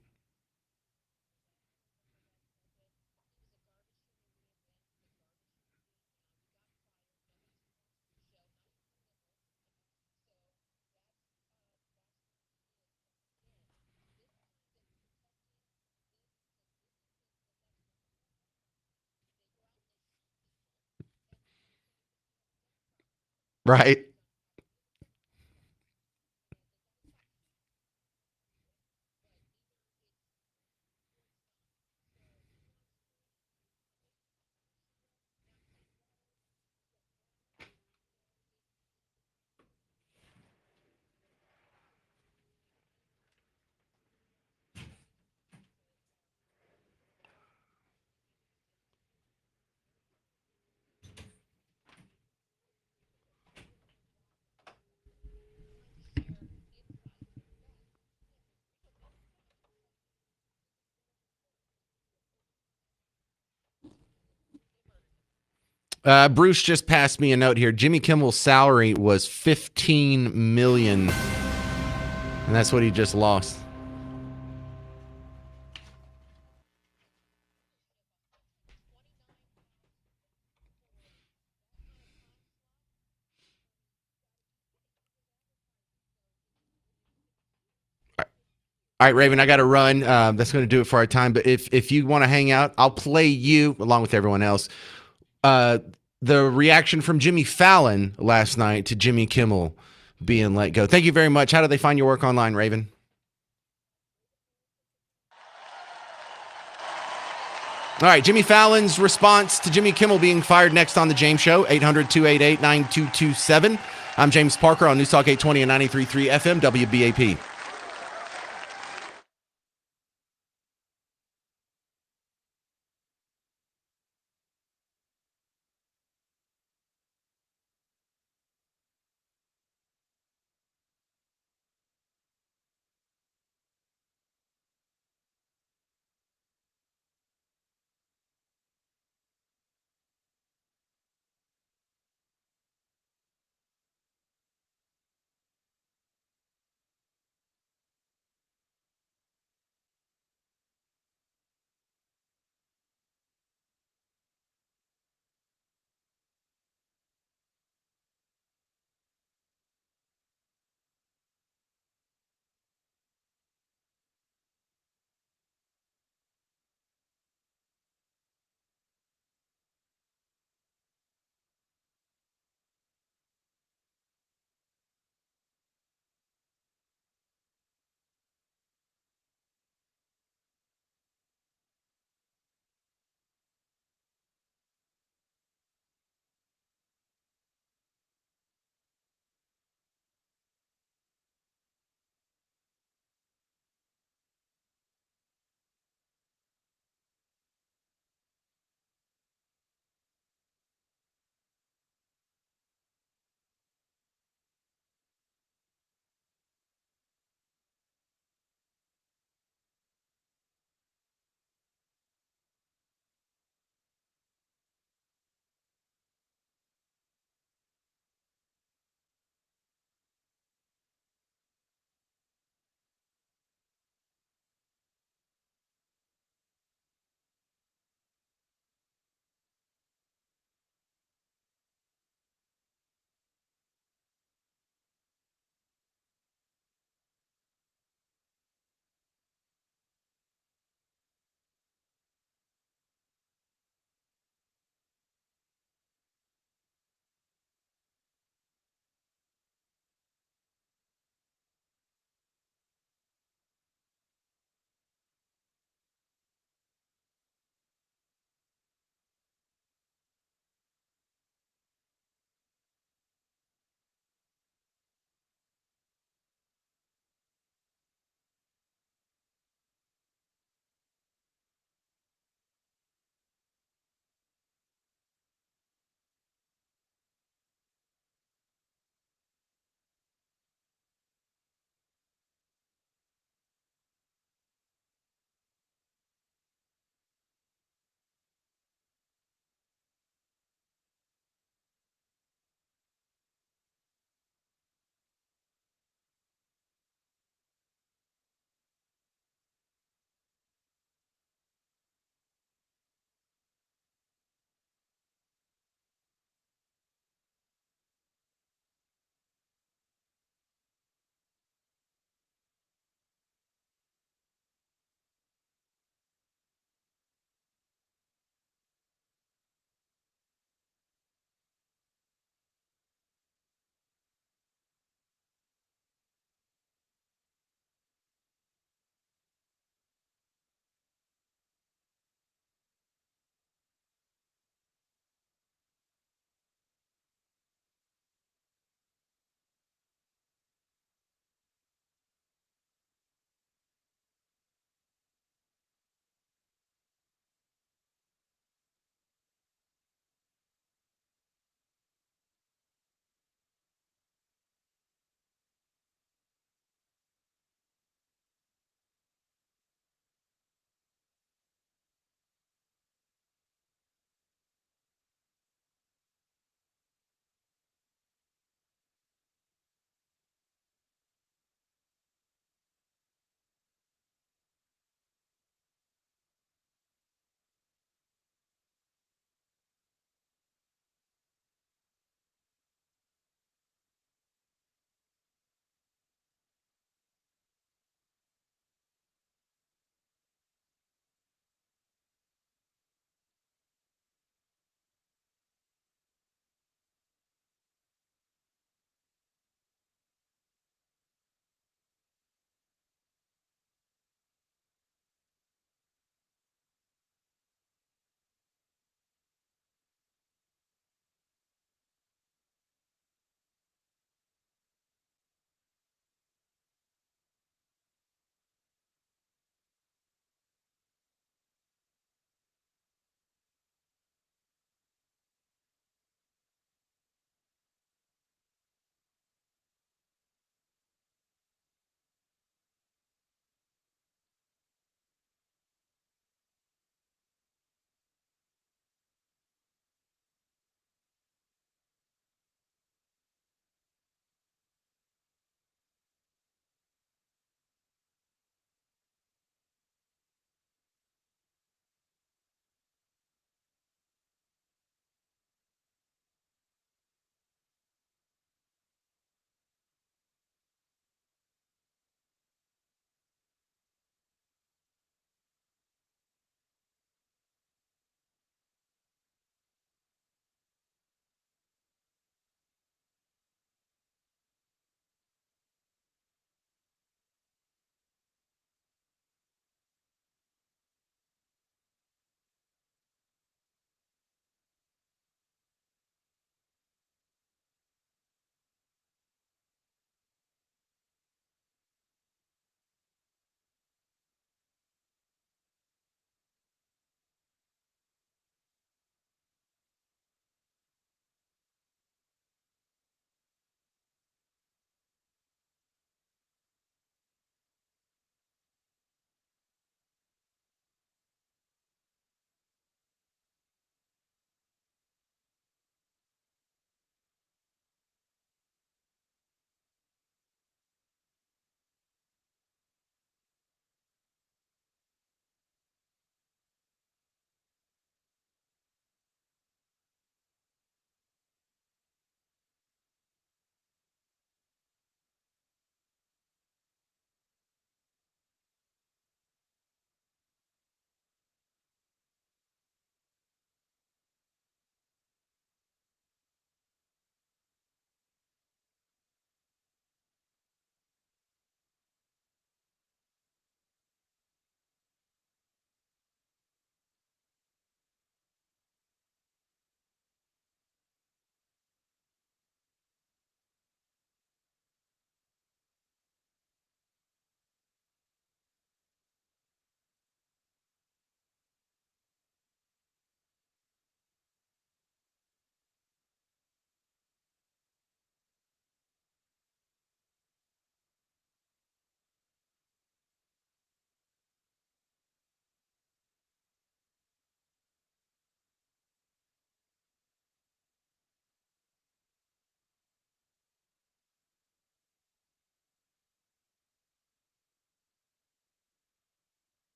Right? Bruce just passed me a note here. Jimmy Kimmel's salary was $15 million, and that's what he just lost. All right, Raven, I got to run. That's going to do it for our time. But if you want to hang out, I'll play you along with everyone else. The reaction from Jimmy Fallon last night to Jimmy Kimmel being let go. Thank you very much. How do they find your work online, Raven? All right, Jimmy Fallon's response to Jimmy Kimmel being fired next on The James Show, 800-288-9227. I'm James Parker on News Talk 820 and 93.3 FM WBAP.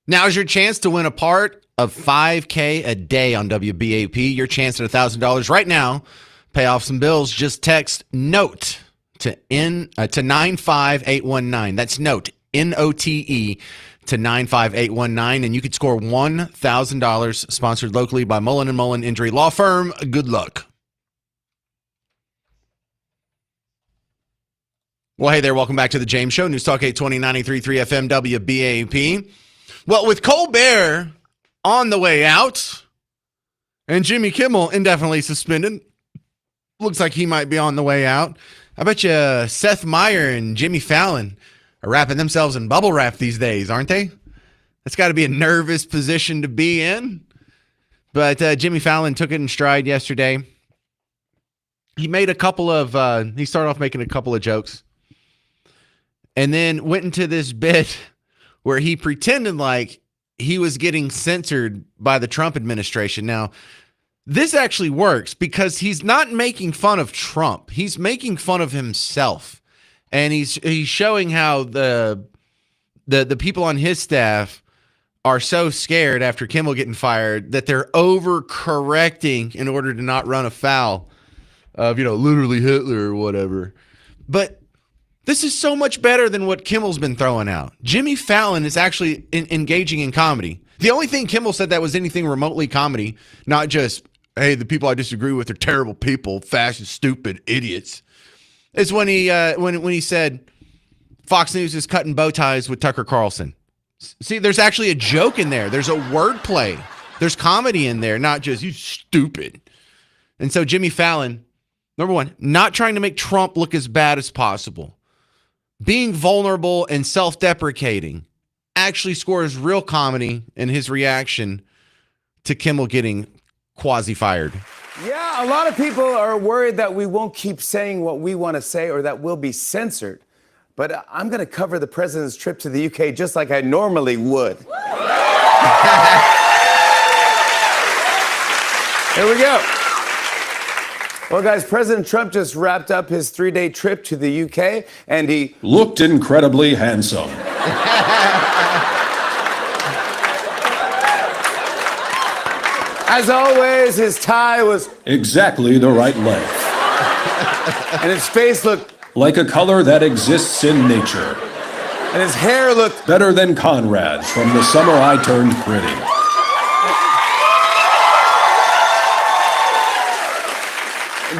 Now's your chance to win a part of $5K a day on WBAP. Your chance at $1,000 right now. Pay off some bills. Just text NOTE to 95819. That's NOTE, NOTE, to 95819, and you could score $1,000. Sponsored locally by Mullen & Mullen Injury Law Firm. Good luck. Well, hey there. Welcome back to the James Show. News Talk 820 93.3 FM WBAP. Well, with Colbert on the way out and Jimmy Kimmel indefinitely suspended, looks like he might be on the way out. I bet you Seth Meyer and Jimmy Fallon are wrapping themselves in bubble wrap these days, aren't they? That's got to be a nervous position to be in. But Jimmy Fallon took it in stride yesterday. He made he started off making a couple of jokes and then went into this bit where he pretended like he was getting censored by the Trump administration. Now, this actually works because he's not making fun of Trump. He's making fun of himself. And he's showing how the people on his staff are so scared after Kimmel getting fired that they're overcorrecting in order to not run afoul of, literally Hitler or whatever. But this is so much better than what Kimmel's been throwing out. Jimmy Fallon is actually engaging in comedy. The only thing Kimmel said that was anything remotely comedy, not just, hey, the people I disagree with are terrible people, fascist, stupid idiots. It's when he said Fox News is cutting bow ties with Tucker Carlson. See, there's actually a joke in there. There's a wordplay. There's comedy in there, not just you stupid. And so Jimmy Fallon, number one, not trying to make Trump look as bad as possible. Being vulnerable and self-deprecating actually scores real comedy in his reaction to Kimmel getting quasi-fired. Yeah, a lot of people are worried that we won't keep saying what we want to say or that we'll be censored. But I'm going to cover the president's trip to the UK just like I normally would. Here we go. Well, guys, President Trump just wrapped up his 3-day trip to the UK, and he looked incredibly handsome. As always, his tie was exactly the right length. And his face looked like a color that exists in nature. And his hair looked better than Conrad's from the summer I turned pretty.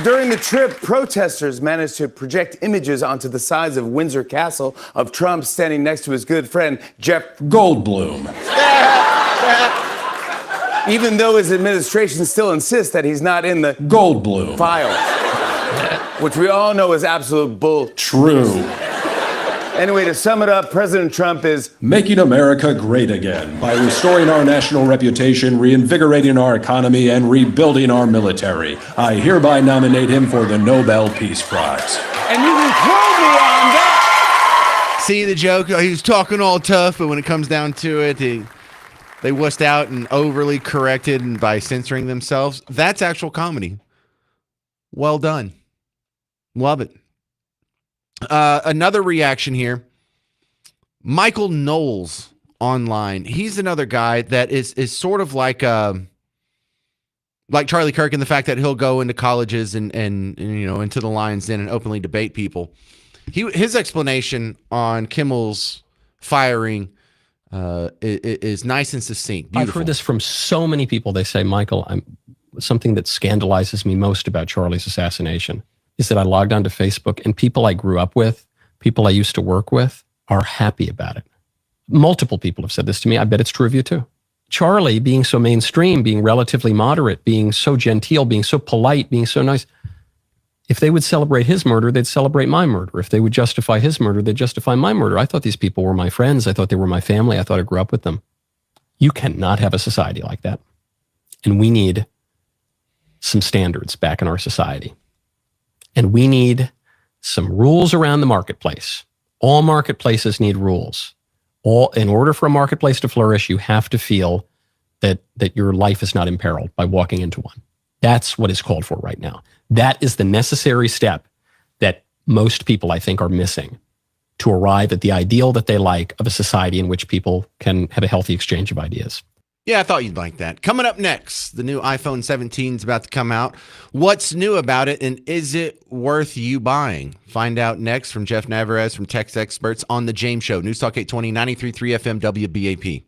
During the trip, protesters managed to project images onto the sides of Windsor Castle of Trump standing next to his good friend, Jeff Goldblum. Even though his administration still insists that he's not in the Goldblum file, which we all know is absolute bull. True. Anyway, to sum it up, President Trump is making America great again by restoring our national reputation, reinvigorating our economy, and rebuilding our military. I hereby nominate him for the Nobel Peace Prize. And you can quote me on that. See the joke? He was talking all tough, but when it comes down to it, they wussed out and overly corrected by censoring themselves. That's actual comedy. Well done. Love it. Another reaction here. Michael Knowles online. He's another guy that is sort of like Charlie Kirk in the fact that he'll go into colleges and into the Lion's Den and openly debate people. His explanation on Kimmel's firing is nice and succinct. Beautiful. I've heard this from so many people. They say, Michael, something that scandalizes me most about Charlie's assassination is that I logged onto Facebook and people I grew up with, people I used to work with, are happy about it. Multiple people have said this to me. I bet it's true of you too. Charlie being so mainstream, being relatively moderate, being so genteel, being so polite, being so nice. If they would celebrate his murder, they'd celebrate my murder. If they would justify his murder, they'd justify my murder. I thought these people were my friends. I thought they were my family. I thought I grew up with them. You cannot have a society like that. And we need some standards back in our society. And we need some rules around the marketplace. All marketplaces need rules. In order for a marketplace to flourish, you have to feel that your life is not imperiled by walking into one. That's what is called for right now. That is the necessary step that most people, I think, are missing. to arrive at the ideal that they like of a society in which people can have a healthy exchange of ideas. Yeah, I thought you'd like that. Coming up next, the new iPhone 17 is about to come out. What's new about it, and is it worth you buying? Find out next from Jeff Navarez from Tech Experts on The James Show. News Talk 820, 93.3 FM WBAP.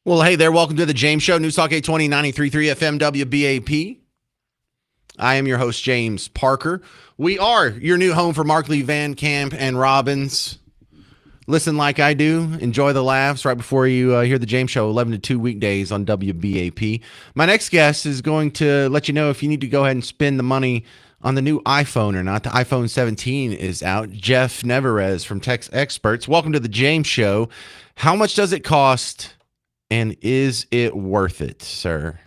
Well, hey there. Welcome to the James Show, News Talk 820 93.3 FM WBAP. I am your host, James Parker. We are your new home for Markley, Van Camp, and Robbins. Listen like I do. Enjoy the laughs right before you hear the James Show, 11 to 2 weekdays on WBAP. My next guest is going to let you know if you need to go ahead and spend the money on the new iPhone or not. The iPhone 17 is out. Jeff Neverez from Tech Experts. Welcome to the James Show. How much does it cost? And is it worth it, sir?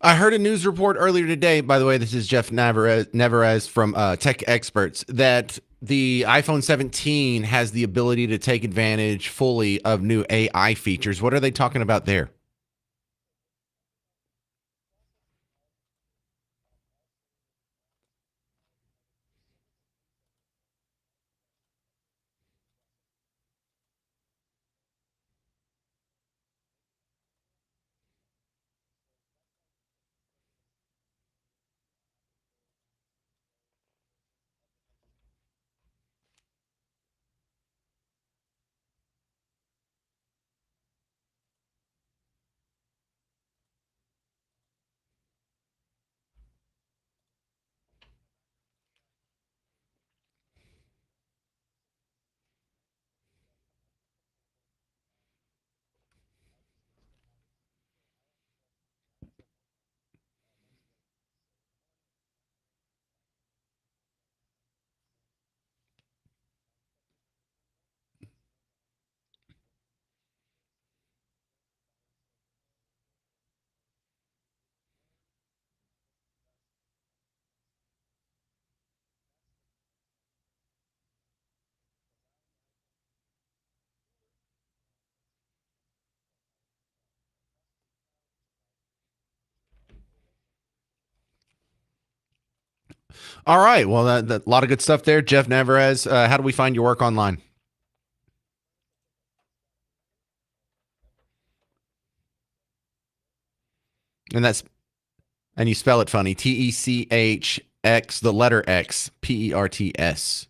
I heard a news report earlier today. By the way, this is Jeff Neverez from Tech Experts, that the iPhone 17 has the ability to take advantage fully of new AI features. What are they talking about there? All right. Well, a lot of good stuff there. Jeff Navarez, how do we find your work online? And and you spell it funny, TECHX, the letter X, PERTS.guru.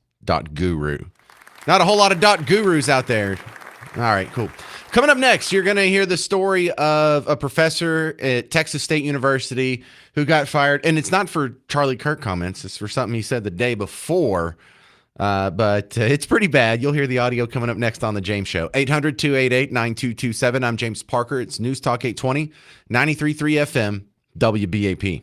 Not a whole lot of dot gurus out there. All right, cool. Coming up next, you're going to hear the story of a professor at Texas State University who got fired. And it's not for Charlie Kirk comments, it's for something he said the day before. But it's pretty bad. You'll hear the audio coming up next on The James Show. 800-288-9227. I'm James Parker. It's News Talk 820, 93.3 FM, WBAP.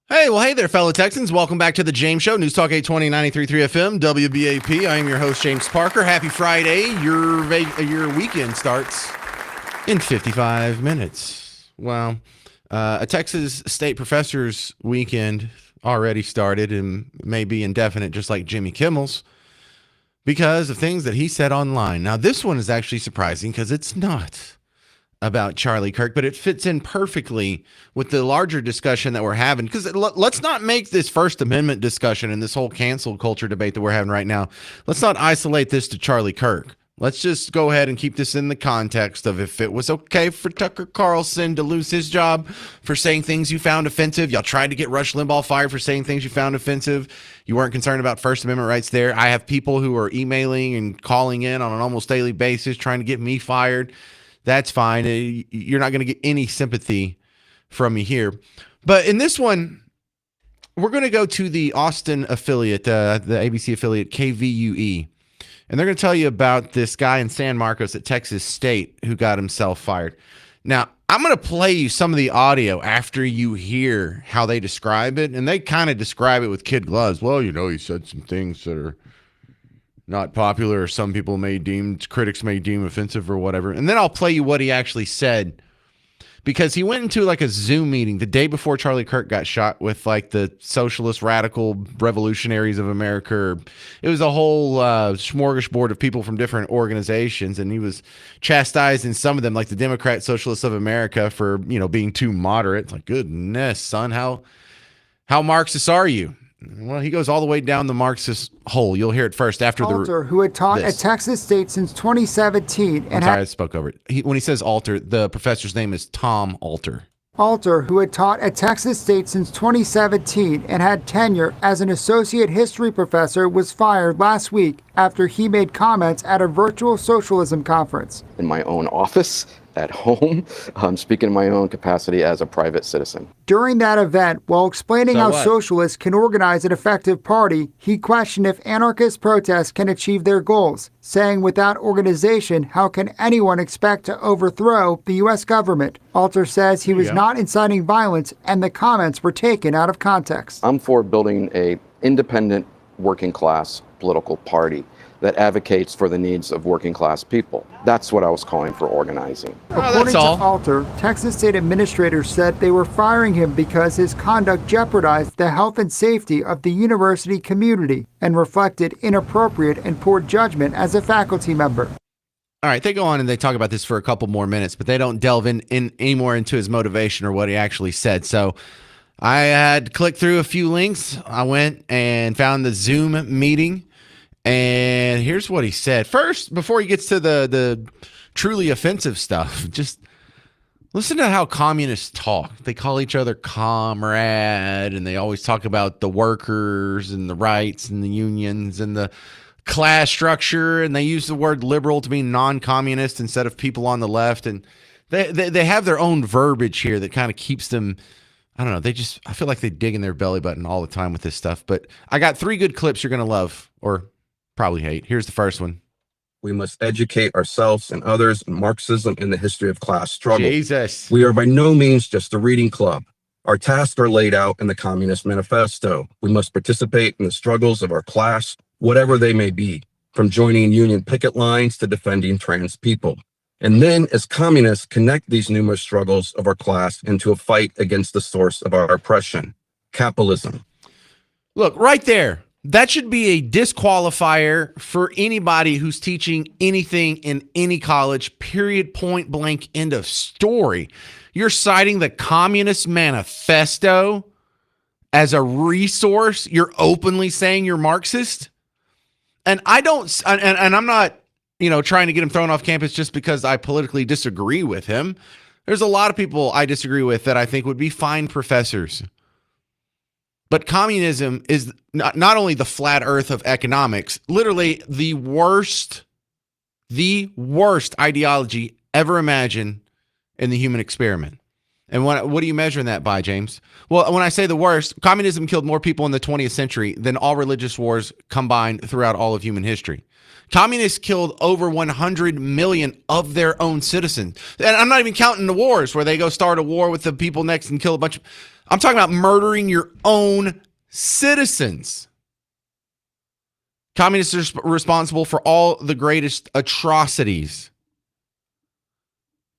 Hey, well, hey there, fellow Texans. Welcome back to the James Show, News Talk 820, 93.3 FM, WBAP. I am your host, James Parker. Happy Friday. Your weekend starts in 55 minutes. Well, a Texas State professor's weekend already started and may be indefinite, just like Jimmy Kimmel's, because of things that he said online. Now, this one is actually surprising because it's not about Charlie Kirk, but it fits in perfectly with the larger discussion that we're having. Because let's not make this First Amendment discussion and this whole cancel culture debate that we're having right now, let's not isolate this to Charlie Kirk. Let's just go ahead and keep this in the context of if it was okay for Tucker Carlson to lose his job for saying things you found offensive. Y'all tried to get Rush Limbaugh fired for saying things you found offensive. You weren't concerned about First Amendment rights there. I have people who are emailing and calling in on an almost daily basis trying to get me fired. That's fine. You're not going to get any sympathy from me here. But in this one, we're going to go to the Austin affiliate, the ABC affiliate, KVUE. And they're going to tell you about this guy in San Marcos at Texas State who got himself fired. Now, I'm going to play you some of the audio after you hear how they describe it. And they kind of describe it with kid gloves. Well, he said some things that are not popular, or some people critics may deem offensive or whatever. And then I'll play you what he actually said, because he went into like a Zoom meeting the day before Charlie Kirk got shot with like the socialist radical revolutionaries of America. It was a whole smorgasbord of people from different organizations, and he was chastising some of them, like the Democrat Socialists of America, for being too moderate. It's like, goodness, son, how Marxist are you? Well, he goes all the way down the Marxist hole. You'll hear it first after Alter, who had taught at Texas State since 2017, and I spoke over it. When he says Alter, the professor's name is Tom Alter. Alter, who had taught at Texas State since 2017 and had tenure as an associate history professor, was fired last week after he made comments at a virtual socialism conference. In my own office, at home, speaking in my own capacity as a private citizen. During that event, while explaining how socialists can organize an effective party, he questioned if anarchist protests can achieve their goals, saying without organization, how can anyone expect to overthrow the U.S. government? Alter says he was not inciting violence, and the comments were taken out of context. I'm for building an independent working class political party that advocates for the needs of working class people. That's what I was calling for organizing. According to Alter, Texas State administrators said they were firing him because his conduct jeopardized the health and safety of the university community and reflected inappropriate and poor judgment as a faculty member. All right, they go on and they talk about this for a couple more minutes, but they don't delve in any more into his motivation or what he actually said. So I had clicked through a few links. I went and found the Zoom meeting. And here's what he said. First, before he gets to the truly offensive stuff, just listen to how communists talk. They call each other comrade, and they always talk about the workers and the rights and the unions and the class structure, and they use the word liberal to mean non-communist instead of people on the left. And they have their own verbiage here that kind of keeps them, I don't know, I feel like they dig in their belly button all the time with this stuff. But I got 3 good clips you're going to love, or probably hate. Here's the first one. We must educate ourselves and others in Marxism and the history of class struggle. Jesus. We are by no means just a reading club. Our tasks are laid out in the Communist Manifesto. We must participate in the struggles of our class, whatever they may be, from joining union picket lines to defending trans people. And then, as communists, connect these numerous struggles of our class into a fight against the source of our oppression, capitalism. Look, right there. That should be a disqualifier for anybody who's teaching anything in any college, period, point blank, end of story. You're citing the Communist Manifesto as a resource. You're openly saying you're Marxist. And I'm not, trying to get him thrown off campus just because I politically disagree with him. There's a lot of people I disagree with that I think would be fine professors. But communism is not only the flat earth of economics, literally the worst ideology ever imagined in the human experiment. And what are you measuring that by, James? Well, when I say the worst, communism killed more people in the 20th century than all religious wars combined throughout all of human history. Communists killed over 100 million of their own citizens. And I'm not even counting the wars where they go start a war with the people next and kill a bunch of... I'm talking about murdering your own citizens. Communists are responsible for all the greatest atrocities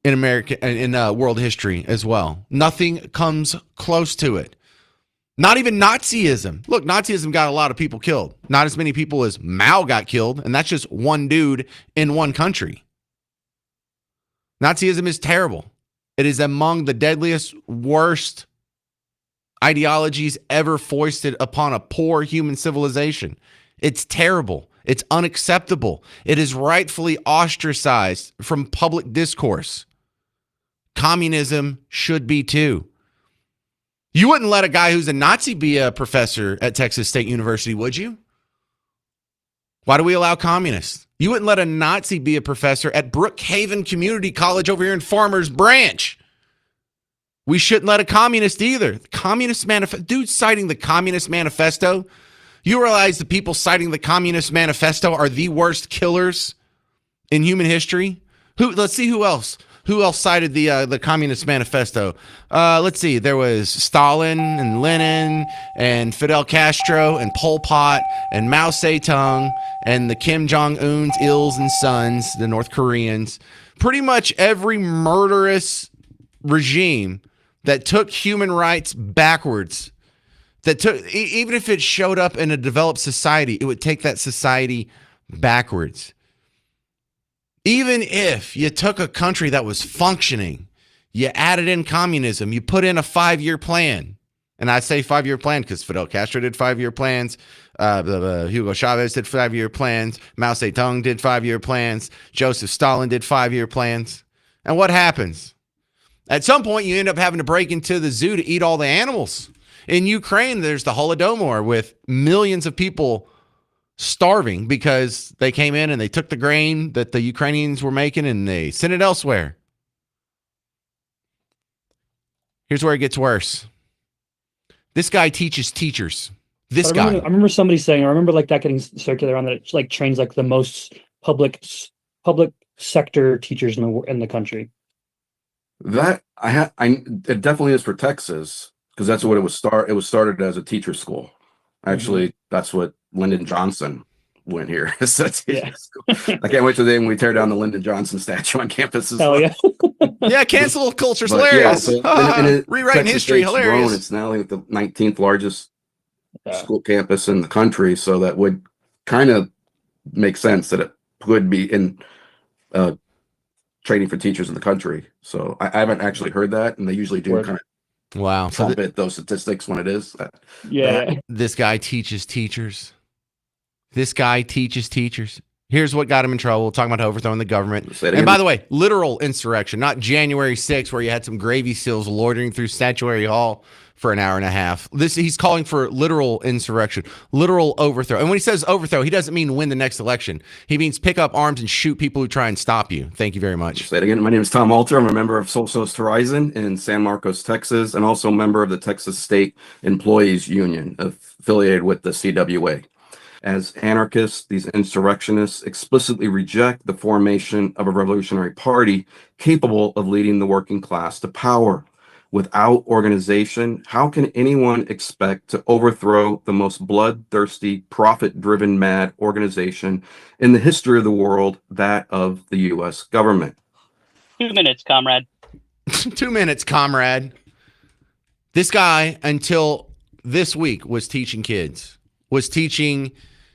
in world history as well. Nothing comes close to it. Not even Nazism. Look, Nazism got a lot of people killed. Not as many people as Mao got killed, and that's just one dude in one country. Nazism is terrible. It is among the deadliest, worst ideologies ever foisted upon a poor human civilization. It's terrible. It's unacceptable. It is rightfully ostracized from public discourse. Communism should be too. You wouldn't let a guy who's a Nazi be a professor at Texas State University, would you? Why do we allow communists? You wouldn't let a Nazi be a professor at Brookhaven Community College over here in Farmers Branch. We shouldn't let a communist either. Communist Manifesto. Dude citing the Communist Manifesto. You realize the people citing the Communist Manifesto are the worst killers in human history? Let's see who else. Who else cited the Communist Manifesto? Let's see. There was Stalin and Lenin and Fidel Castro and Pol Pot and Mao Zedong and the Kim Jong-un's ills and sons, the North Koreans. Pretty much every murderous regime that took human rights backwards, that took, even if it showed up in a developed society, it would take that society backwards. Even if you took a country that was functioning, you added in communism, you put in a 5-year plan. And I say 5-year plan because Fidel Castro did 5-year plans. Hugo Chavez did 5-year plans. Mao Zedong did 5-year plans. Joseph Stalin did 5-year plans. And what happens? At some point, you end up having to break into the zoo to eat all the animals. In Ukraine, there's the Holodomor with millions of people starving because they came in and they took the grain that the Ukrainians were making and they sent it elsewhere. Here's where it gets worse. This guy teaches teachers. I remember somebody saying, I remember like that getting circular on that it like trains like the most public sector teachers in the country. That it definitely is for Texas because that's what it was It was started as a teacher school. Actually, that's what Lyndon Johnson went here. Yeah. I can't wait till the day when we tear down the Lyndon Johnson statue on campus. Hell yeah. Yeah, cancel culture's hilarious. Yeah, rewriting Texas history, State's hilarious. grown. It's now like the 19th largest school campus in the country. So that would kind of make sense that it could be in training for teachers in the country. So I haven't actually heard that, and they usually do kind of trumpet those statistics when it is. This guy teaches teachers. This guy teaches teachers. Here's what got him in trouble. Talking about overthrowing the government. And by the way, literal insurrection, not January 6th, where you had some gravy seals loitering through Statuary Hall for an hour and a half. He's calling for literal insurrection, literal overthrow. And when he says overthrow, he doesn't mean win the next election. He means pick up arms and shoot people who try and stop you. Thank you very much. Say it again. My name is Tom Alter. I'm a member of Socialist Horizon in San Marcos, Texas, and also a member of the Texas State Employees Union, affiliated with the CWA. As anarchists, these insurrectionists explicitly reject the formation of a revolutionary party capable of leading the working class to power. Without organization, how can anyone expect to overthrow the most bloodthirsty, profit-driven, mad organization in the history of the world, that of the U.S. government? 2 minutes, comrade. 2 minutes, comrade. This guy, until this week, was teaching kids, was teaching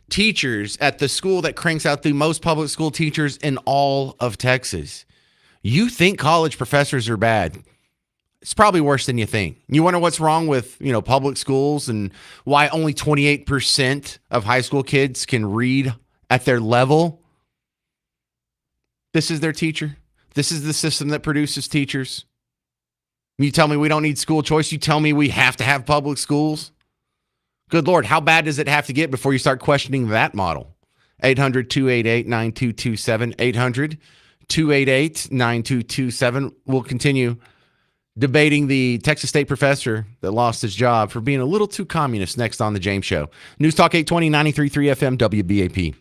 teachers at the school that cranks out the most public school teachers in all of Texas. You think college professors are bad? It's probably worse than you think. You wonder what's wrong with, public schools and why only 28% of high school kids can read at their level. This is their teacher. This is the system that produces teachers. You tell me we don't need school choice. You tell me we have to have public schools. Good Lord, how bad does it have to get before you start questioning that model? 800-288-9227. 800-288-9227. We'll continue debating the Texas State professor that lost his job for being a little too communist next on The James Show. News Talk 820, 93.3 FM, WBAP.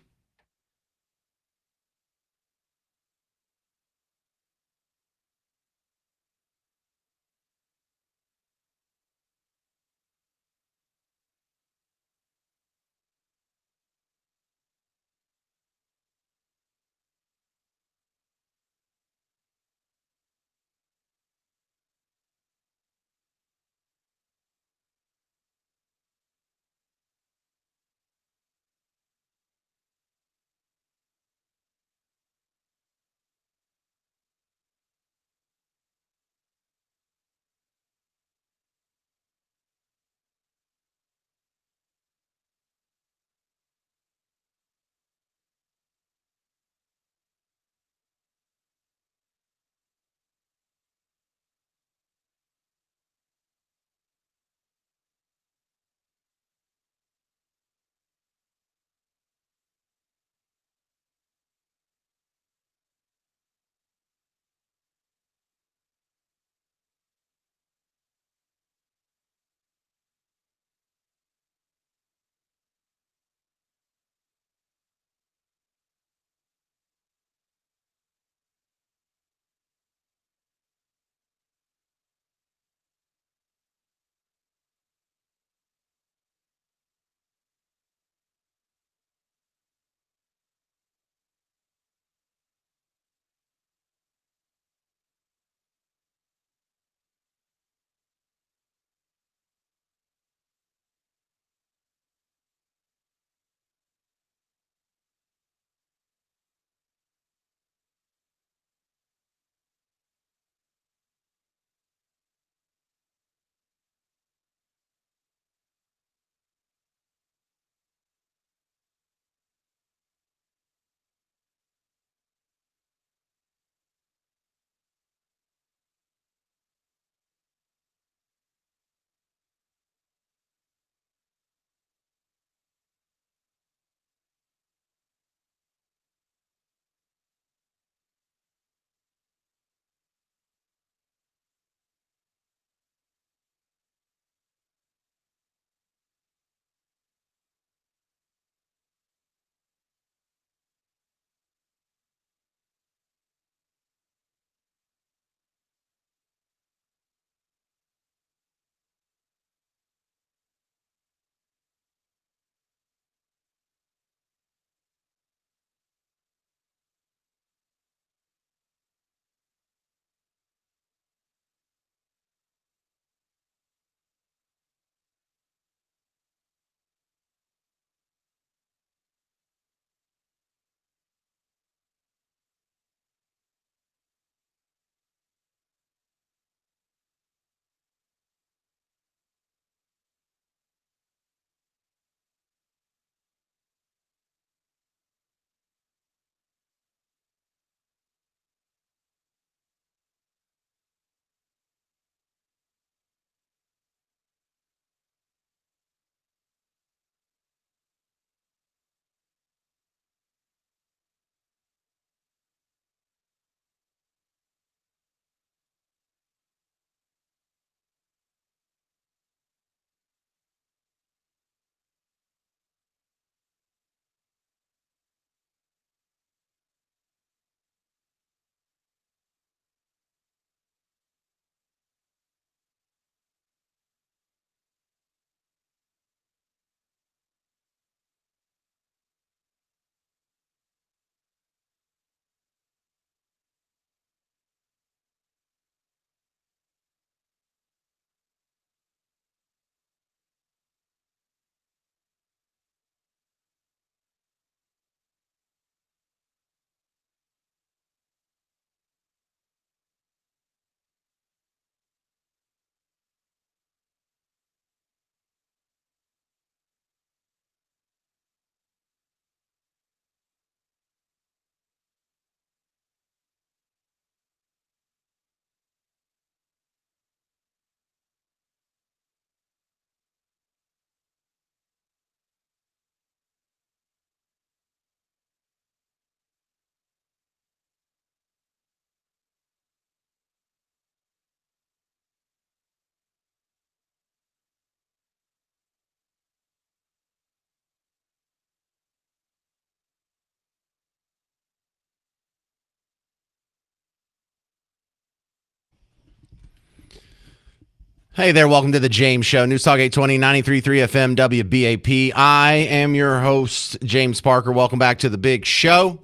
Hey there, welcome to the James Show. News Talk 820, 93.3 FM, WBAP. I am your host, James Parker. Welcome back to the big show.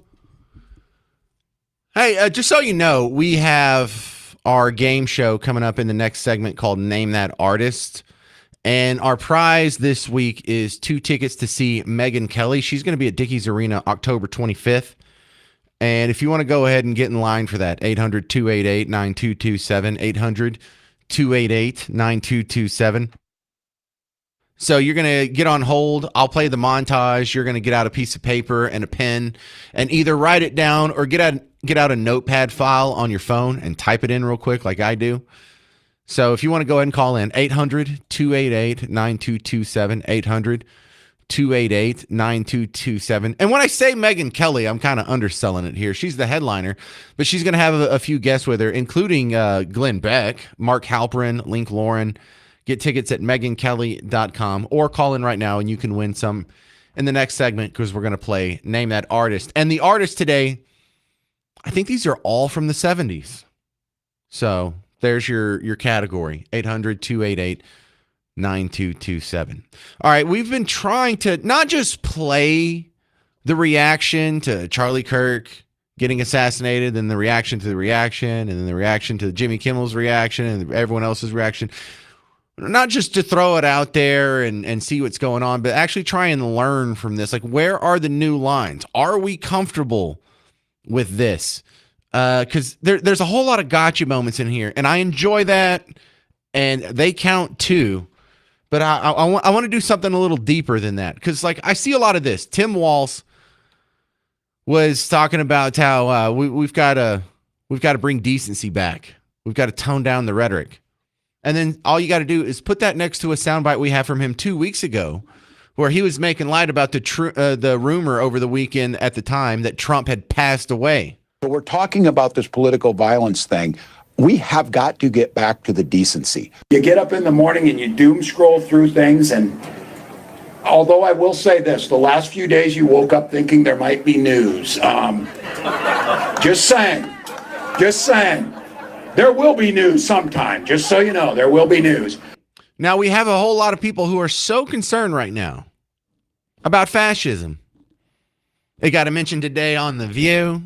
Hey, just so you know, we have our game show coming up in the next segment called Name That Artist. And our prize this week is 2 tickets to see Megyn Kelly. She's going to be at Dickies Arena October 25th. And if you want to go ahead and get in line for that, 800-288-9227, 800-288-9227. So you're going to get on hold. I'll play the montage. You're going to get out a piece of paper and a pen and either write it down or get out a notepad file on your phone and type it in real quick like I do. So if you want to go ahead and call in, 800-288-9227, 800-288-9227. And when I say Megyn Kelly, I'm kind of underselling it here. She's the headliner, but she's going to have a few guests with her, including Glenn Beck, Mark Halperin, Link Lauren. Get tickets at MegynKelly.com or call in right now and you can win some in the next segment because we're going to play Name That Artist. And the artist today, I think these are all from the 70s. So there's your category, 800-288-9227. All right, we've been trying to not just play the reaction to Charlie Kirk getting assassinated, then the reaction to the reaction, and then the reaction to Jimmy Kimmel's reaction and everyone else's reaction. Not just to throw it out there and see what's going on, but actually try and learn from this. Like, where are the new lines? Are we comfortable with this? Because there's a whole lot of gotcha moments in here, and I enjoy that, and they count too. But I want to do something a little deeper than that, because like I see a lot of this. Tim Walz was talking about how we've got to bring decency back. We've got to tone down the rhetoric, and then all you got to do is put that next to a soundbite we have from him 2 weeks ago, where he was making light about the rumor over the weekend at the time that Trump had passed away. So we're talking about this political violence thing. We have got to get back to the decency. You get up in the morning and you doom scroll through things, and although I will say this, the last few days you woke up thinking there might be news. Just saying. There will be news sometime, just so you know, there will be news. Now, we have a whole lot of people who are so concerned right now about fascism. It got a mention today on The View.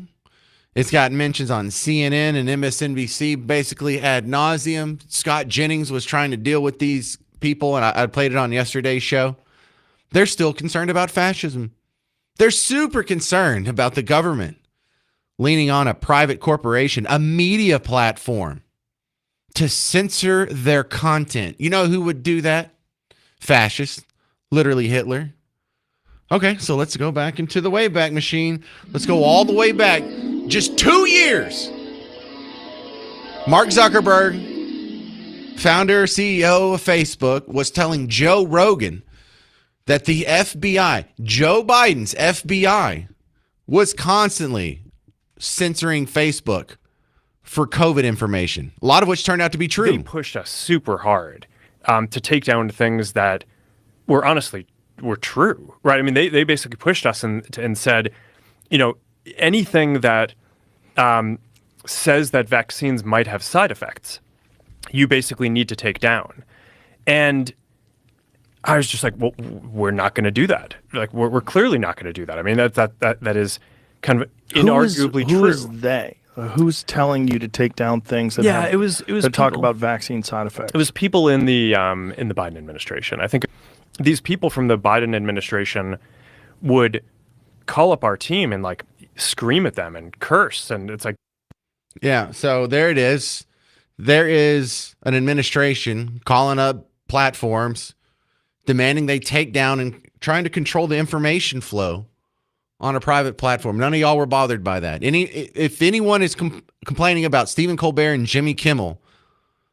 It's got mentions on CNN and MSNBC, basically ad nauseum. Scott Jennings was trying to deal with these people, and I played it on yesterday's show. They're still concerned about fascism. They're super concerned about the government leaning on a private corporation, a media platform, to censor their content. You know who would do that? Fascists, literally Hitler. Okay, so let's go back into the Wayback Machine. Let's go all the way back. Just 2 years. Mark Zuckerberg, founder, CEO of Facebook, was telling Joe Rogan that the FBI, Joe Biden's FBI, was constantly censoring Facebook for COVID information, a lot of which turned out to be true. They pushed us super hard to take down things that were true, right? I mean, they basically pushed us and said, you know, anything that says that vaccines might have side effects, you basically need to take down. And I was just like, well, we're not going to do that. Like, we're clearly not going to do that. I mean, that is kind of inarguably true. Who is they? Who's telling you to take down things that it was talk about vaccine side effects? It was people in the Biden administration. I think these people from the Biden administration would call up our team and like scream at them and curse, and it's like, yeah. So there it is. There is an administration calling up platforms, demanding they take down and trying to control the information flow on a private platform. None of y'all were bothered by that. If anyone is complaining about Stephen Colbert and Jimmy Kimmel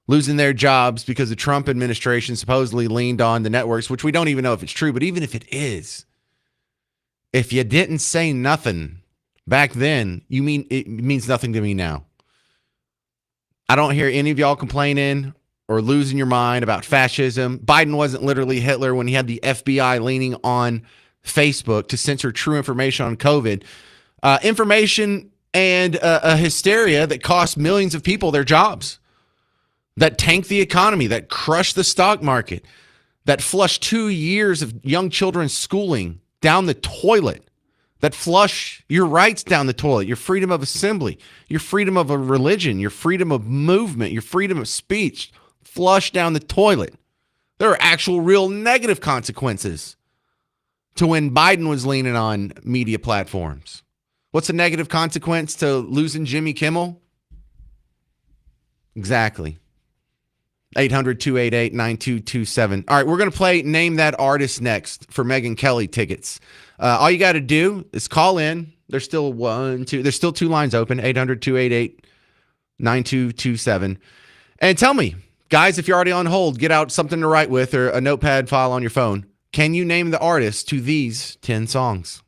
losing their jobs because the Trump administration supposedly leaned on the networks, which we don't even know if it's true, but even if it is, if you didn't say nothing back then, it means nothing to me now. I don't hear any of y'all complaining or losing your mind about fascism. Biden wasn't literally Hitler when he had the FBI leaning on Facebook to censor true information on COVID. Information and a hysteria that cost millions of people their jobs. that tanked the economy, that crushed the stock market, that flushed 2 years of young children's schooling down the toilet, that flush your rights down the toilet, your freedom of assembly, your freedom of a religion, your freedom of movement, your freedom of speech, flush down the toilet. There are actual real negative consequences to when Biden was leaning on media platforms. What's a negative consequence to losing Jimmy Kimmel? Exactly. 800-288-9227. All right, we're going to play Name That Artist next for Megyn Kelly tickets. All you got to do is call in. There's still two lines open, 800-288-9227. And tell me, guys, if you're already on hold, get out something to write with or a notepad file on your phone. Can you name the artist to these 10 songs?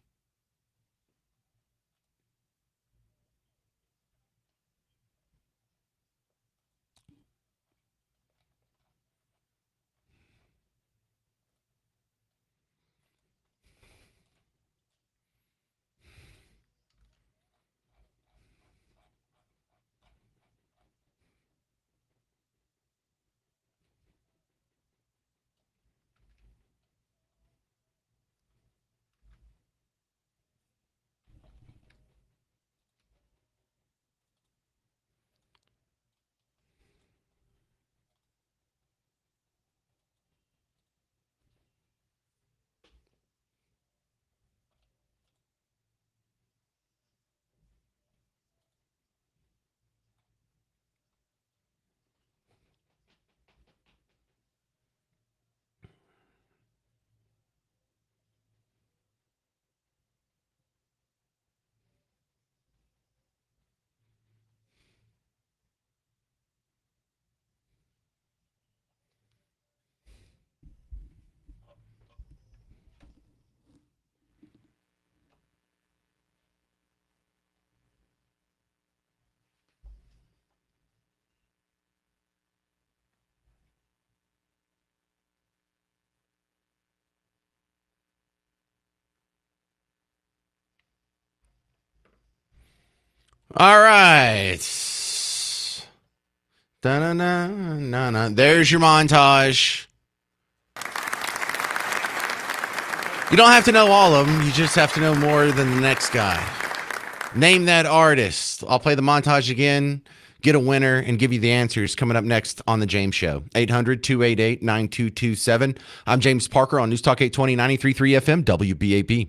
All right. Da-na-na-na-na. There's your montage. You don't have to know all of them. You just have to know more than the next guy. Name that artist. I'll play the montage again, get a winner, and give you the answers coming up next on The James Show. 800-288-9227. I'm James Parker on News Talk 820, 93.3 FM, WBAP.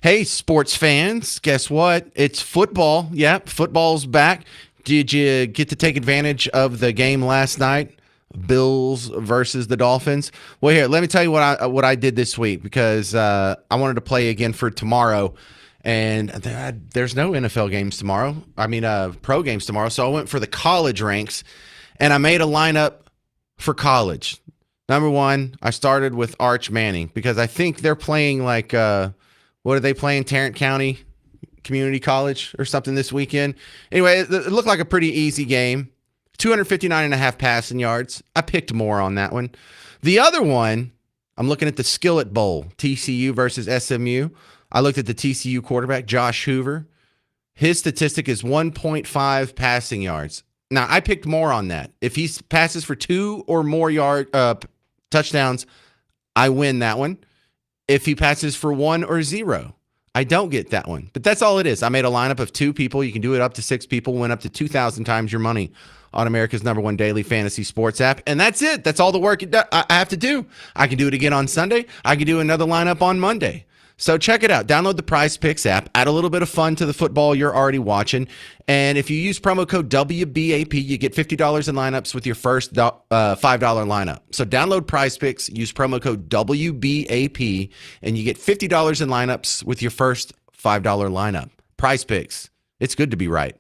Hey, sports fans, guess what? It's football. Yep, football's back. Did you get to take advantage of the game last night? Bills versus the Dolphins. Well, here, let me tell you what I did this week because I wanted to play again for tomorrow, and there's no NFL games tomorrow. I mean, pro games tomorrow. So I went for the college ranks, and I made a lineup for college. Number one, I started with Arch Manning because I think they're playing like what are they playing? Tarrant County Community College or something this weekend. Anyway, it looked like a pretty easy game. 259.5 passing yards. I picked more on that one. The other one, I'm looking at the Skillet Bowl, TCU versus SMU. I looked at the TCU quarterback, Josh Hoover. His statistic is 1.5 passing yards. Now, I picked more on that. If he passes for 2 or more touchdowns, I win that one. If he passes for 1 or 0, I don't get that one. But that's all it is. I made a lineup of 2 people. You can do it up to 6 people, win up to 2,000 times your money on America's #1 daily fantasy sports app. And that's it. That's all the work I have to do. I can do it again on Sunday. I can do another lineup on Monday. So check it out. Download the Prize Picks app. Add a little bit of fun to the football you're already watching. And if you use promo code WBAP, you get $50 in lineups with your first $5 lineup. So download Prize Picks, use promo code WBAP, and you get $50 in lineups with your first $5 lineup. Prize Picks. It's good to be right.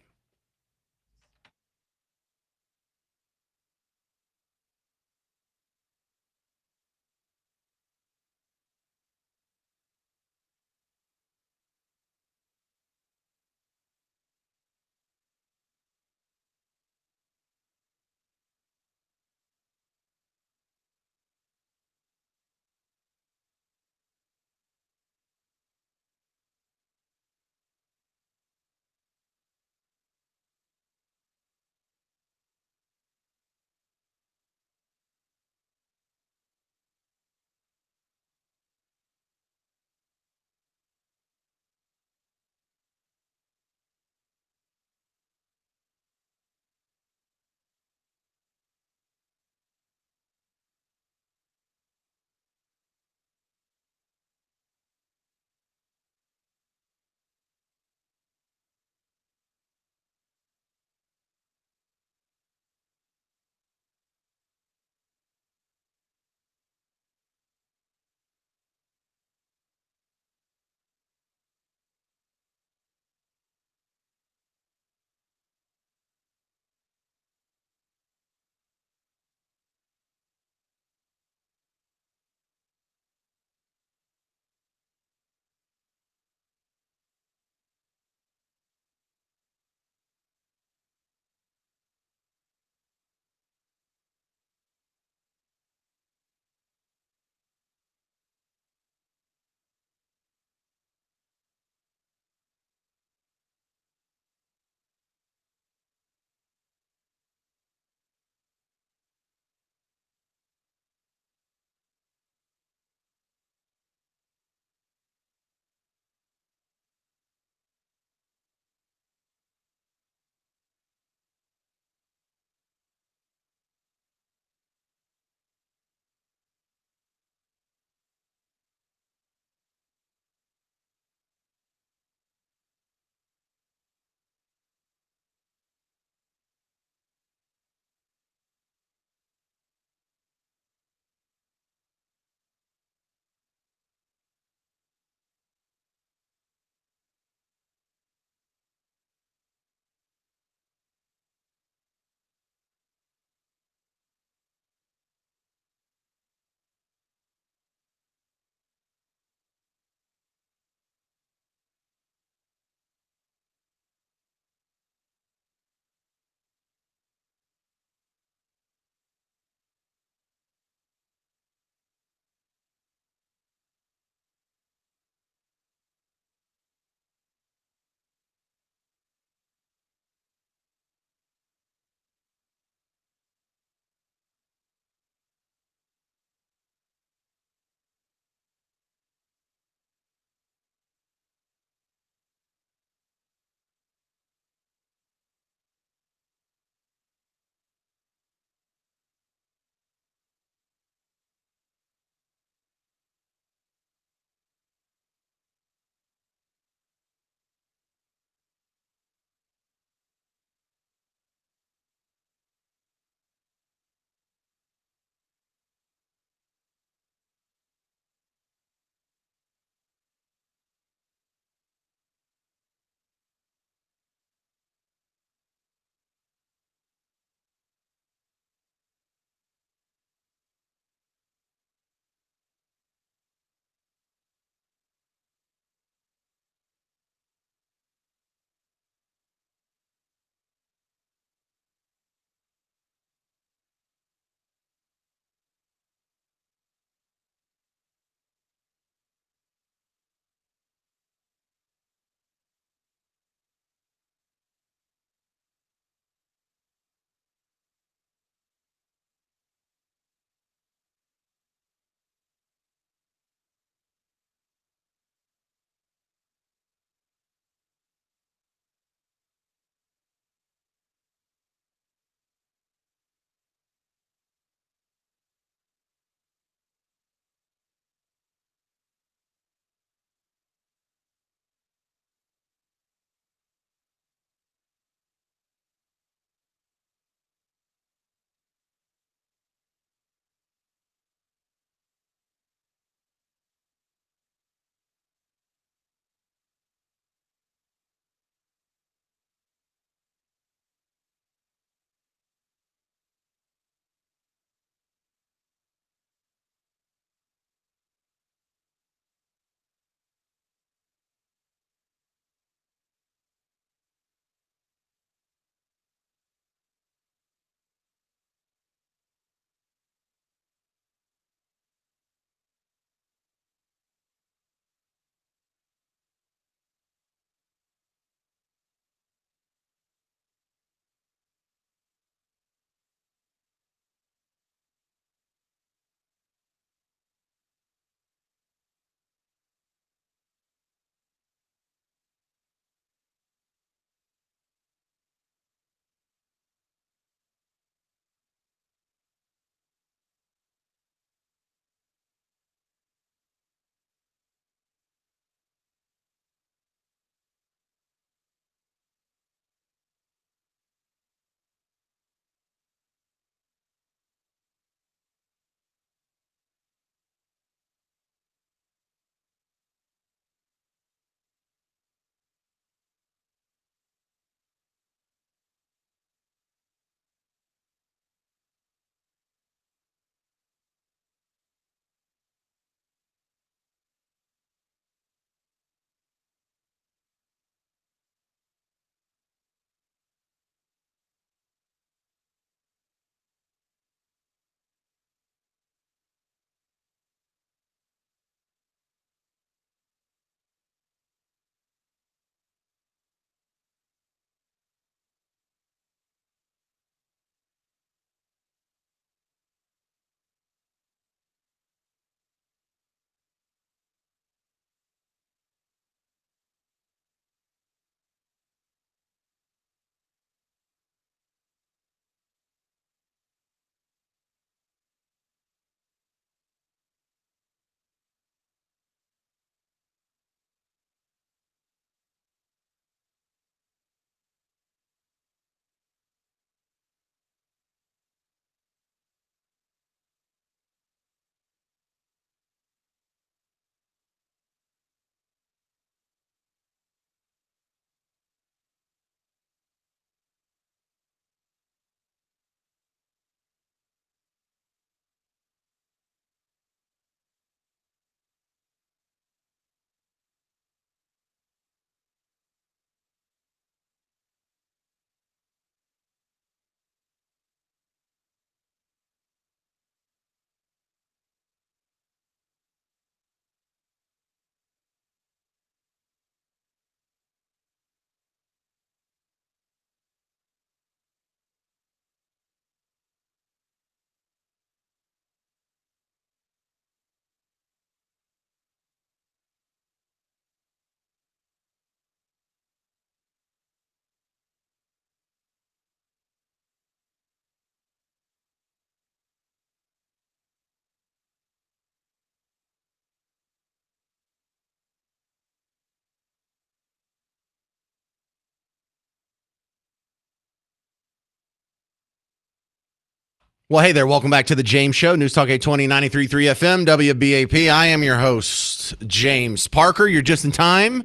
Well, hey there. Welcome back to the James Show, News Talk 820, 93.3 FM, WBAP. I am your host, James Parker. You're just in time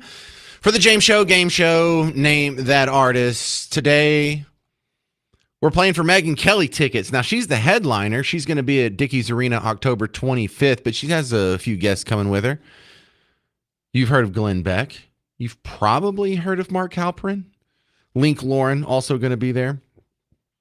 for the James Show, game show, Name That Artist. Today, we're playing for Megyn Kelly tickets. Now, she's the headliner. She's going to be at Dickies Arena October 25th, but she has a few guests coming with her. You've heard of Glenn Beck. You've probably heard of Mark Halperin. Link Lauren also going to be there.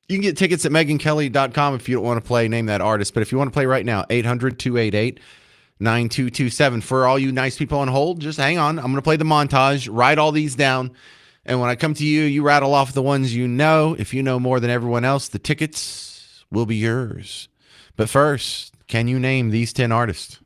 You can get tickets at megynkelly.com if you don't want to play Name That Artist. But if you want to play right now, 800-288-9227. For all you nice people on hold, just hang on. I'm going to play the montage, write all these down. And when I come to you, you rattle off the ones you know. If you know more than everyone else, the tickets will be yours. But first, can you name these 10 artists?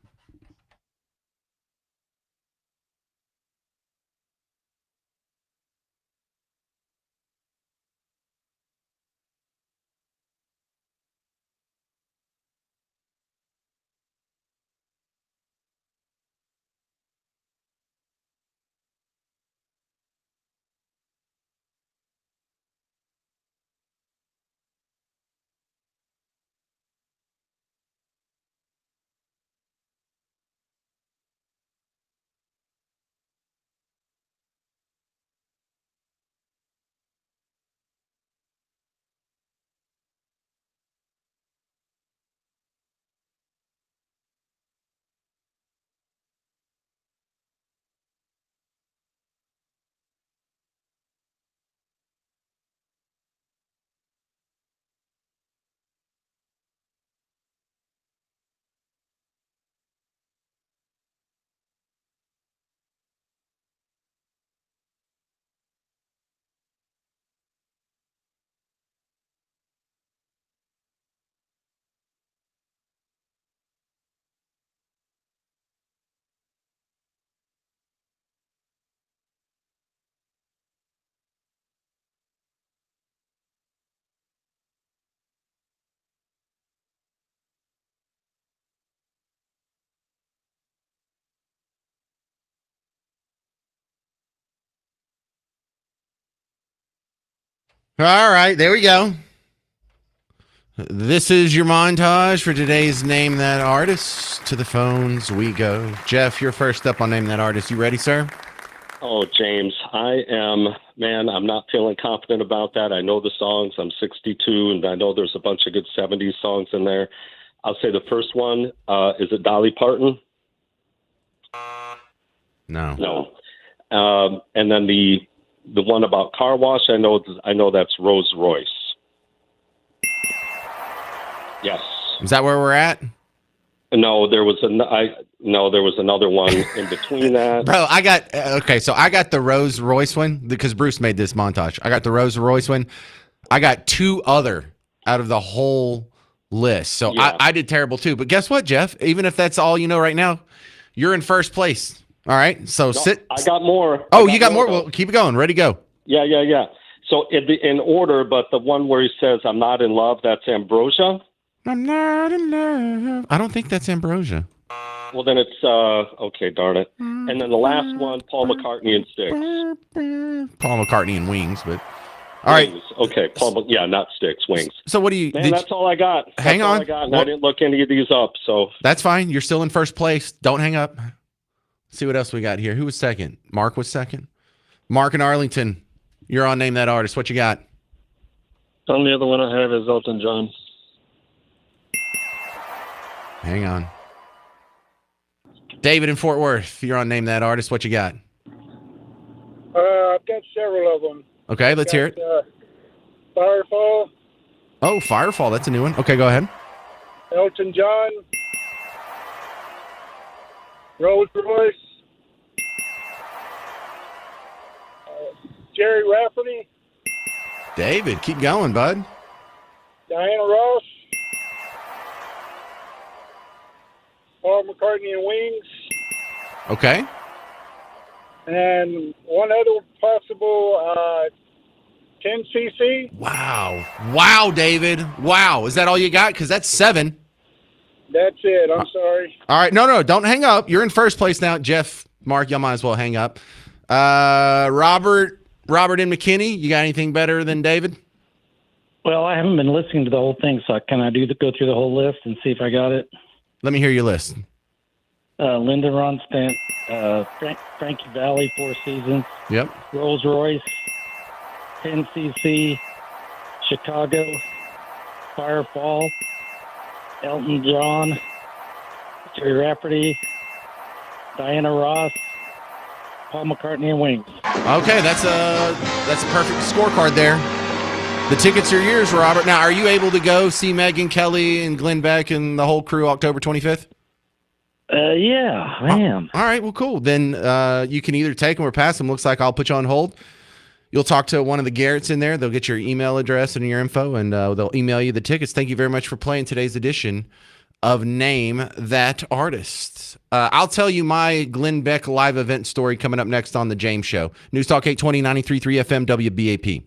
All right, there we go. This is your montage for today's Name That Artist. To the phones we go. Jeff, you're first up on Name That Artist. You ready, sir? Oh, James, I'm not feeling confident about that. I know the songs. I'm 62, and I know there's a bunch of good 70s songs in there. I'll say the first one, is it Dolly Parton? No. No. And then the one about car wash, I know that's Rolls Royce. Yes. Is that where we're at? No, there was another one in between that. Bro, I got the Rolls Royce one because Bruce made this montage. I got the Rolls Royce one. I got two other out of the whole list. So yeah. I did terrible too. But guess what, Jeff? Even if that's all you know right now, you're in first place. All right. So sit. I got more. Oh, you got more? Well, keep it going. Ready, go. Yeah. So in order, but the one where he says, "I'm not in love," that's Ambrosia. I'm not in love. I don't think that's Ambrosia. Well, then it's okay. Darn it. And then the last one, Paul McCartney and Styx. Paul McCartney and Wings, but all right. Wings. Okay, not Styx, Wings. So what do you? That's all I got. Hang on. All I got, and I didn't look any of these up, so that's fine. You're still in first place. Don't hang up. Let's see what else we got here. Who was second? Mark was second. Mark in Arlington. You're on Name That Artist. What you got? The only other one I have is Elton John. Hang on. David in Fort Worth, you're on Name That Artist. What you got? I've got several of them. Okay, let's hear it. Firefall. Oh, Firefall. That's a new one. Okay, go ahead. Elton John. Rolls Royce. Jerry Rafferty. David, keep going, bud. Diana Ross. Paul McCartney and Wings. Okay. And one other possible 10cc. Wow, David. Wow. Is that all you got? Because that's 7. That's it. I'm sorry. All right. No, don't hang up. You're in first place now. Jeff, Mark, y'all might as well hang up. Robert and McKinney, you got anything better than David? Well, I haven't been listening to the whole thing, so can I go through the whole list and see if I got it? Let me hear your list. Lyndon Ronstadt, Frankie Valli, Four Seasons. Yep. Rolls Royce, 10cc, Chicago, Firefall, Elton John, Jerry Rafferty, Diana Ross, Paul McCartney, and Wings. Okay, that's a perfect scorecard there. The tickets are yours, Robert. Now, are you able to go see Megyn Kelly and Glenn Beck and the whole crew October 25th? Yeah, I am. All right, well, cool. Then you can either take them or pass them. Looks like I'll put you on hold. You'll talk to one of the Garretts in there. They'll get your email address and your info, and they'll email you the tickets. Thank you very much for playing today's edition of Name That Artist. I'll tell you my Glenn Beck live event story coming up next on The James Show. News Talk 820, 93.3 FM, WBAP.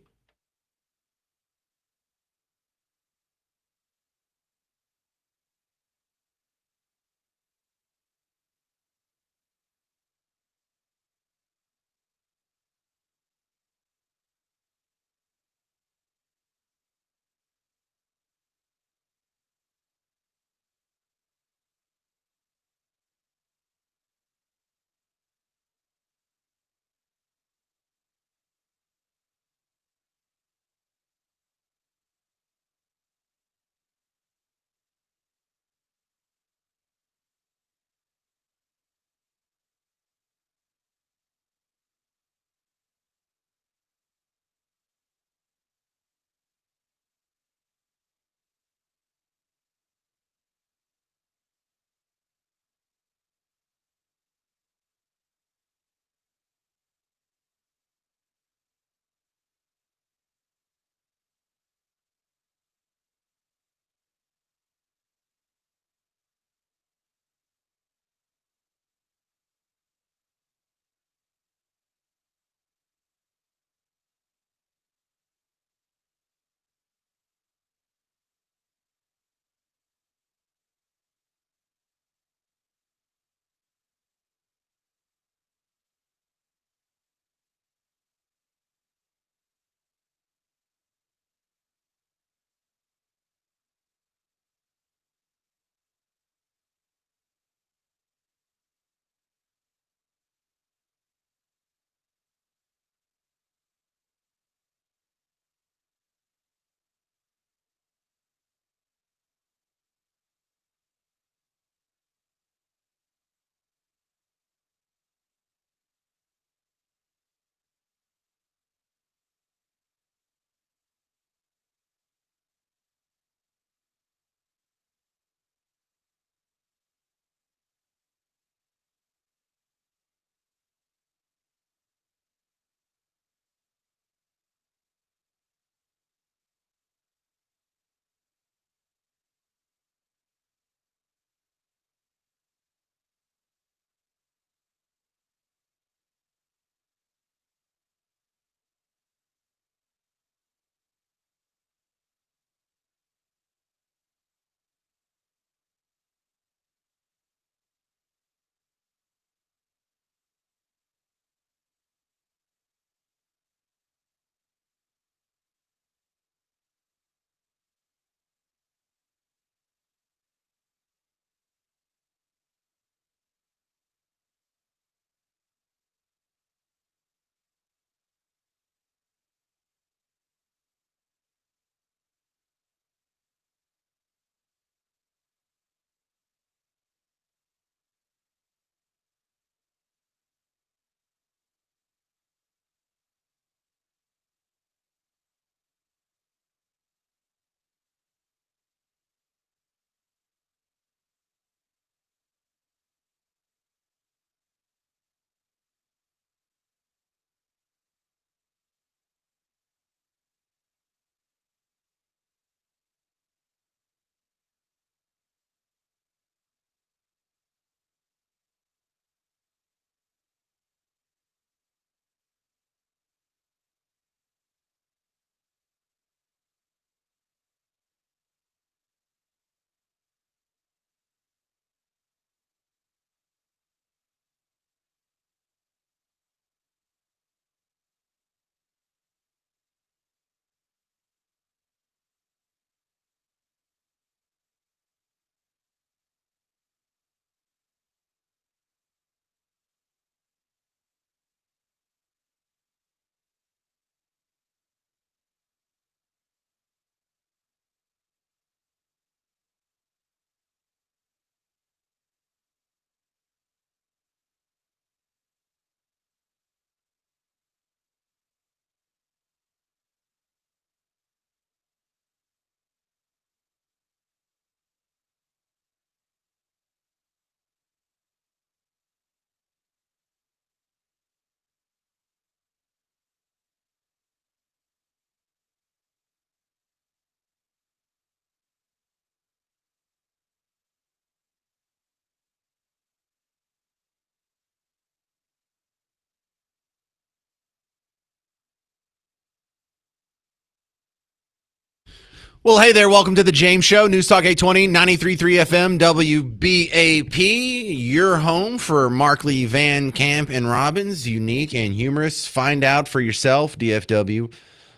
Well, hey there. Welcome to the James Show. News Talk 820, 93.3 FM, WBAP. Your home for Markley, Van Camp, and Robbins. Unique and humorous. Find out for yourself, DFW,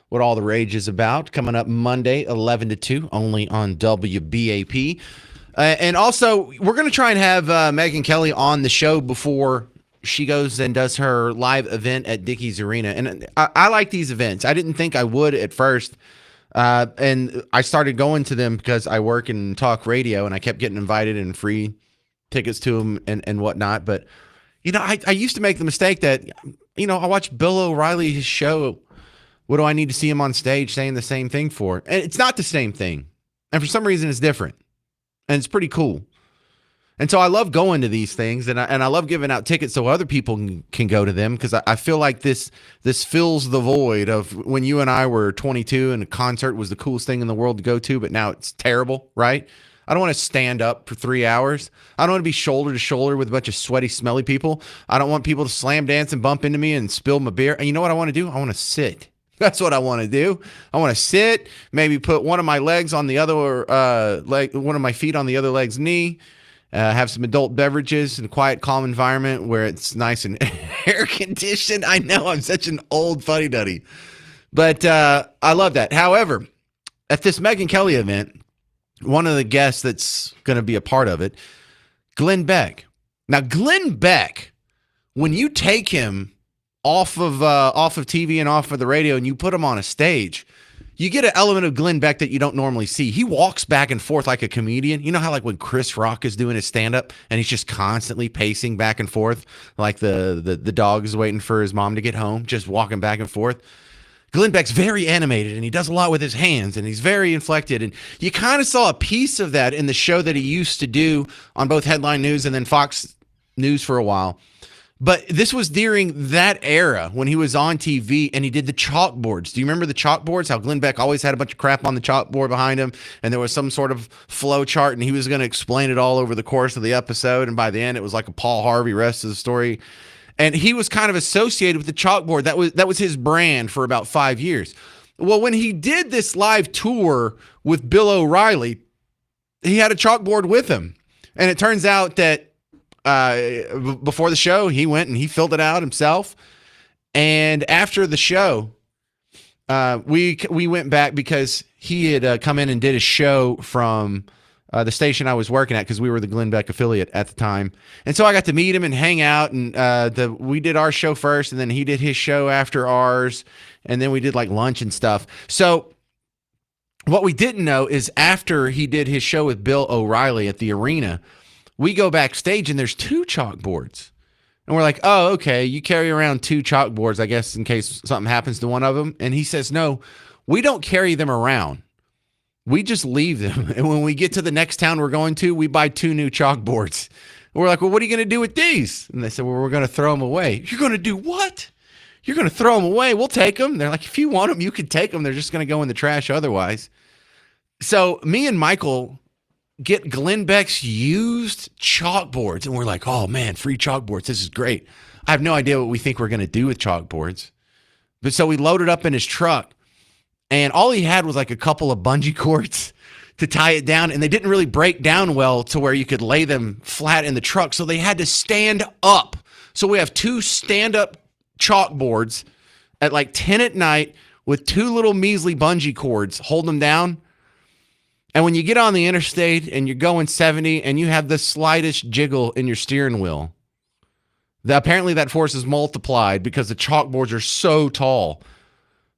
what all the rage is about. Coming up Monday, 11 to 2, only on WBAP. And also, we're going to try and have Megyn Kelly on the show before she goes and does her live event at Dickies Arena. And I like these events. I didn't think I would at first. And I started going to them because I work in talk radio, and I kept getting invited and free tickets to them and whatnot. But, I used to make the mistake that, I watch Bill O'Reilly's show. What do I need to see him on stage saying the same thing for? And it's not the same thing. And for some reason, it's different. And it's pretty cool. And so I love going to these things, and I love giving out tickets so other people can go to them, because I feel like this fills the void of when you and I were 22 and a concert was the coolest thing in the world to go to, but now it's terrible, right? I don't want to stand up for 3 hours. I don't want to be shoulder to shoulder with a bunch of sweaty, smelly people. I don't want people to slam dance and bump into me and spill my beer. And you know what I want to do? I want to sit. That's what I want to do. I want to sit, maybe put one of my legs on the other leg, one of my feet on the other leg's knee. Have some adult beverages in a quiet, calm environment where it's nice and air conditioned. I know I'm such an old fuddy duddy, but I love that. However, at this Megyn Kelly event, one of the guests that's going to be a part of it, Glenn Beck. Now, Glenn Beck, when you take him off of TV and off of the radio and you put him on a stage, you get an element of Glenn Beck that you don't normally see. He walks back and forth like a comedian. You know how like when Chris Rock is doing his stand-up and he's just constantly pacing back and forth like the dog is waiting for his mom to get home, just walking back and forth. Glenn Beck's very animated, and he does a lot with his hands, and he's very inflected. And you kind of saw a piece of that in the show that he used to do on both Headline News and then Fox News for a while. But this was during that era when he was on TV and he did the chalkboards. Do you remember the chalkboards? How Glenn Beck always had a bunch of crap on the chalkboard behind him, and there was some sort of flow chart, and he was going to explain it all over the course of the episode. And by the end, it was like a Paul Harvey rest of the story. And he was kind of associated with the chalkboard. That was his brand for about 5 years. Well, when he did this live tour with Bill O'Reilly, he had a chalkboard with him. And it turns out that before the show, he went and he filled it out himself. And after the show, we went back because he had come in and did a show from the station I was working at, because we were the Glenn Beck affiliate at the time. And so I got to meet him and hang out, and we did our show first, and then he did his show after ours, and then we did like lunch and stuff. So what we didn't know is after he did his show with Bill O'Reilly at the arena, we go backstage and there's 2 chalkboards. And we're like, oh, okay, you carry around 2 chalkboards, I guess, in case something happens to one of them. And he says, no, we don't carry them around. We just leave them. And when we get to the next town we're going to, we buy 2 new chalkboards. And we're like, well, what are you going to do with these? And they said, well, we're going to throw them away. You're going to do what? You're going to throw them away? We'll take them. They're like, if you want them, you can take them. They're just going to go in the trash otherwise. So me and Michael get Glenn Beck's used chalkboards, and we're like, oh man, free chalkboards, this is great. I have no idea what we think we're going to do with chalkboards. But so we loaded up in his truck, and all he had was like a couple of bungee cords to tie it down, and they didn't really break down well to where you could lay them flat in the truck, so they had to stand up. So we have 2 stand-up chalkboards at like 10 at night with 2 little measly bungee cords holding them down. And when you get on the interstate and you're going 70 and you have the slightest jiggle in your steering wheel, apparently that force is multiplied because the chalkboards are so tall.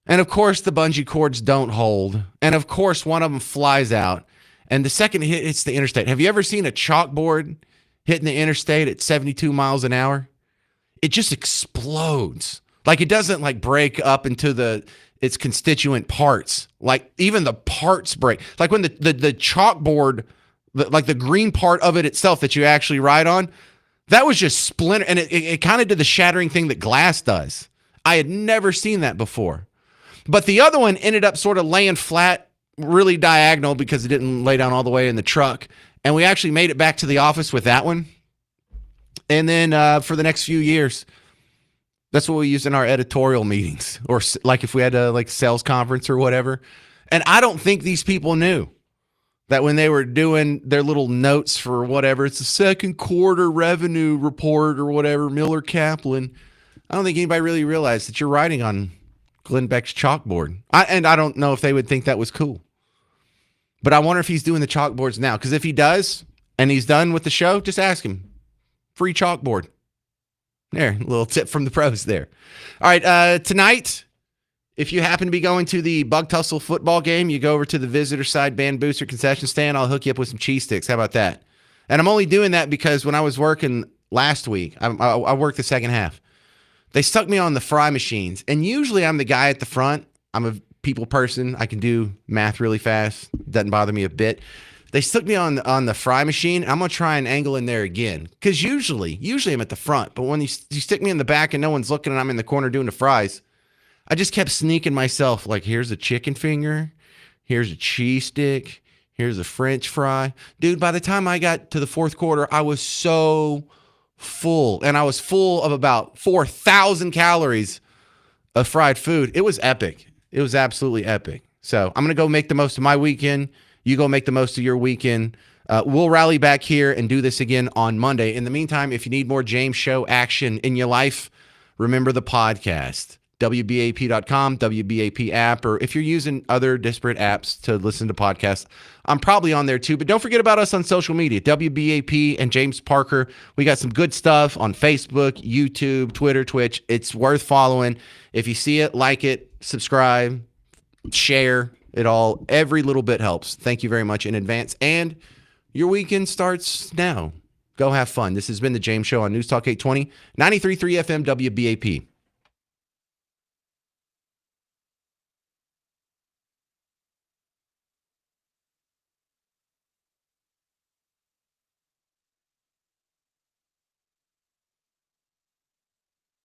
And of course, the bungee cords don't hold. And of course, one of them flies out. And the second it hits the interstate. Have you ever seen a chalkboard hitting the interstate at 72 miles an hour? It just explodes. Like it doesn't like break up into its constituent parts. Like even the parts break. Like when the chalkboard, like the green part of it itself that you actually ride on, that was just splinter. And it kind of did the shattering thing that glass does. I had never seen that before. But the other one ended up sort of laying flat, really diagonal, because it didn't lay down all the way in the truck. And we actually made it back to the office with that one. And then for the next few years, that's what we used in our editorial meetings, or like if we had a like sales conference or whatever. And I don't think these people knew that when they were doing their little notes for whatever, it's the second quarter revenue report or whatever, Miller Kaplan. I don't think anybody really realized that you're writing on Glenn Beck's chalkboard. And I don't know if they would think that was cool. But I wonder if he's doing the chalkboards now. Because if he does, and he's done with the show, just ask him. Free chalkboard. There, a little tip from the pros there. All right, tonight, if you happen to be going to the Bug Tussle football game, you go over to the visitor side band booster concession stand. I'll hook you up with some cheese sticks. How about that? And I'm only doing that because when I was working last week, I worked the second half. They stuck me on the fry machines. And usually I'm the guy at the front. I'm a people person. I can do math really fast. Doesn't bother me a bit. They stuck me on the fry machine. I'm going to try and angle in there again. Because usually I'm at the front. But when you stick me in the back and no one's looking and I'm in the corner doing the fries, I just kept sneaking myself. Like, here's a chicken finger. Here's a cheese stick. Here's a French fry. Dude, by the time I got to the fourth quarter, I was so full. And I was full of about 4,000 calories of fried food. It was epic. It was absolutely epic. So I'm going to go make the most of my weekend. You go make the most of your weekend. We'll rally back here and do this again on Monday. In the meantime, if you need more James Show action in your life, remember the podcast. WBAP.com, WBAP app, or if you're using other disparate apps to listen to podcasts, I'm probably on there too. But don't forget about us on social media, WBAP and James Parker. We got some good stuff on Facebook, YouTube, Twitter, Twitch. It's worth following. If you see it, like it, subscribe, share it all. Every little bit helps. Thank you very much in advance. And your weekend starts now. Go have fun. This has been the James Show on News Talk 820, 93.3 FM, WBAP.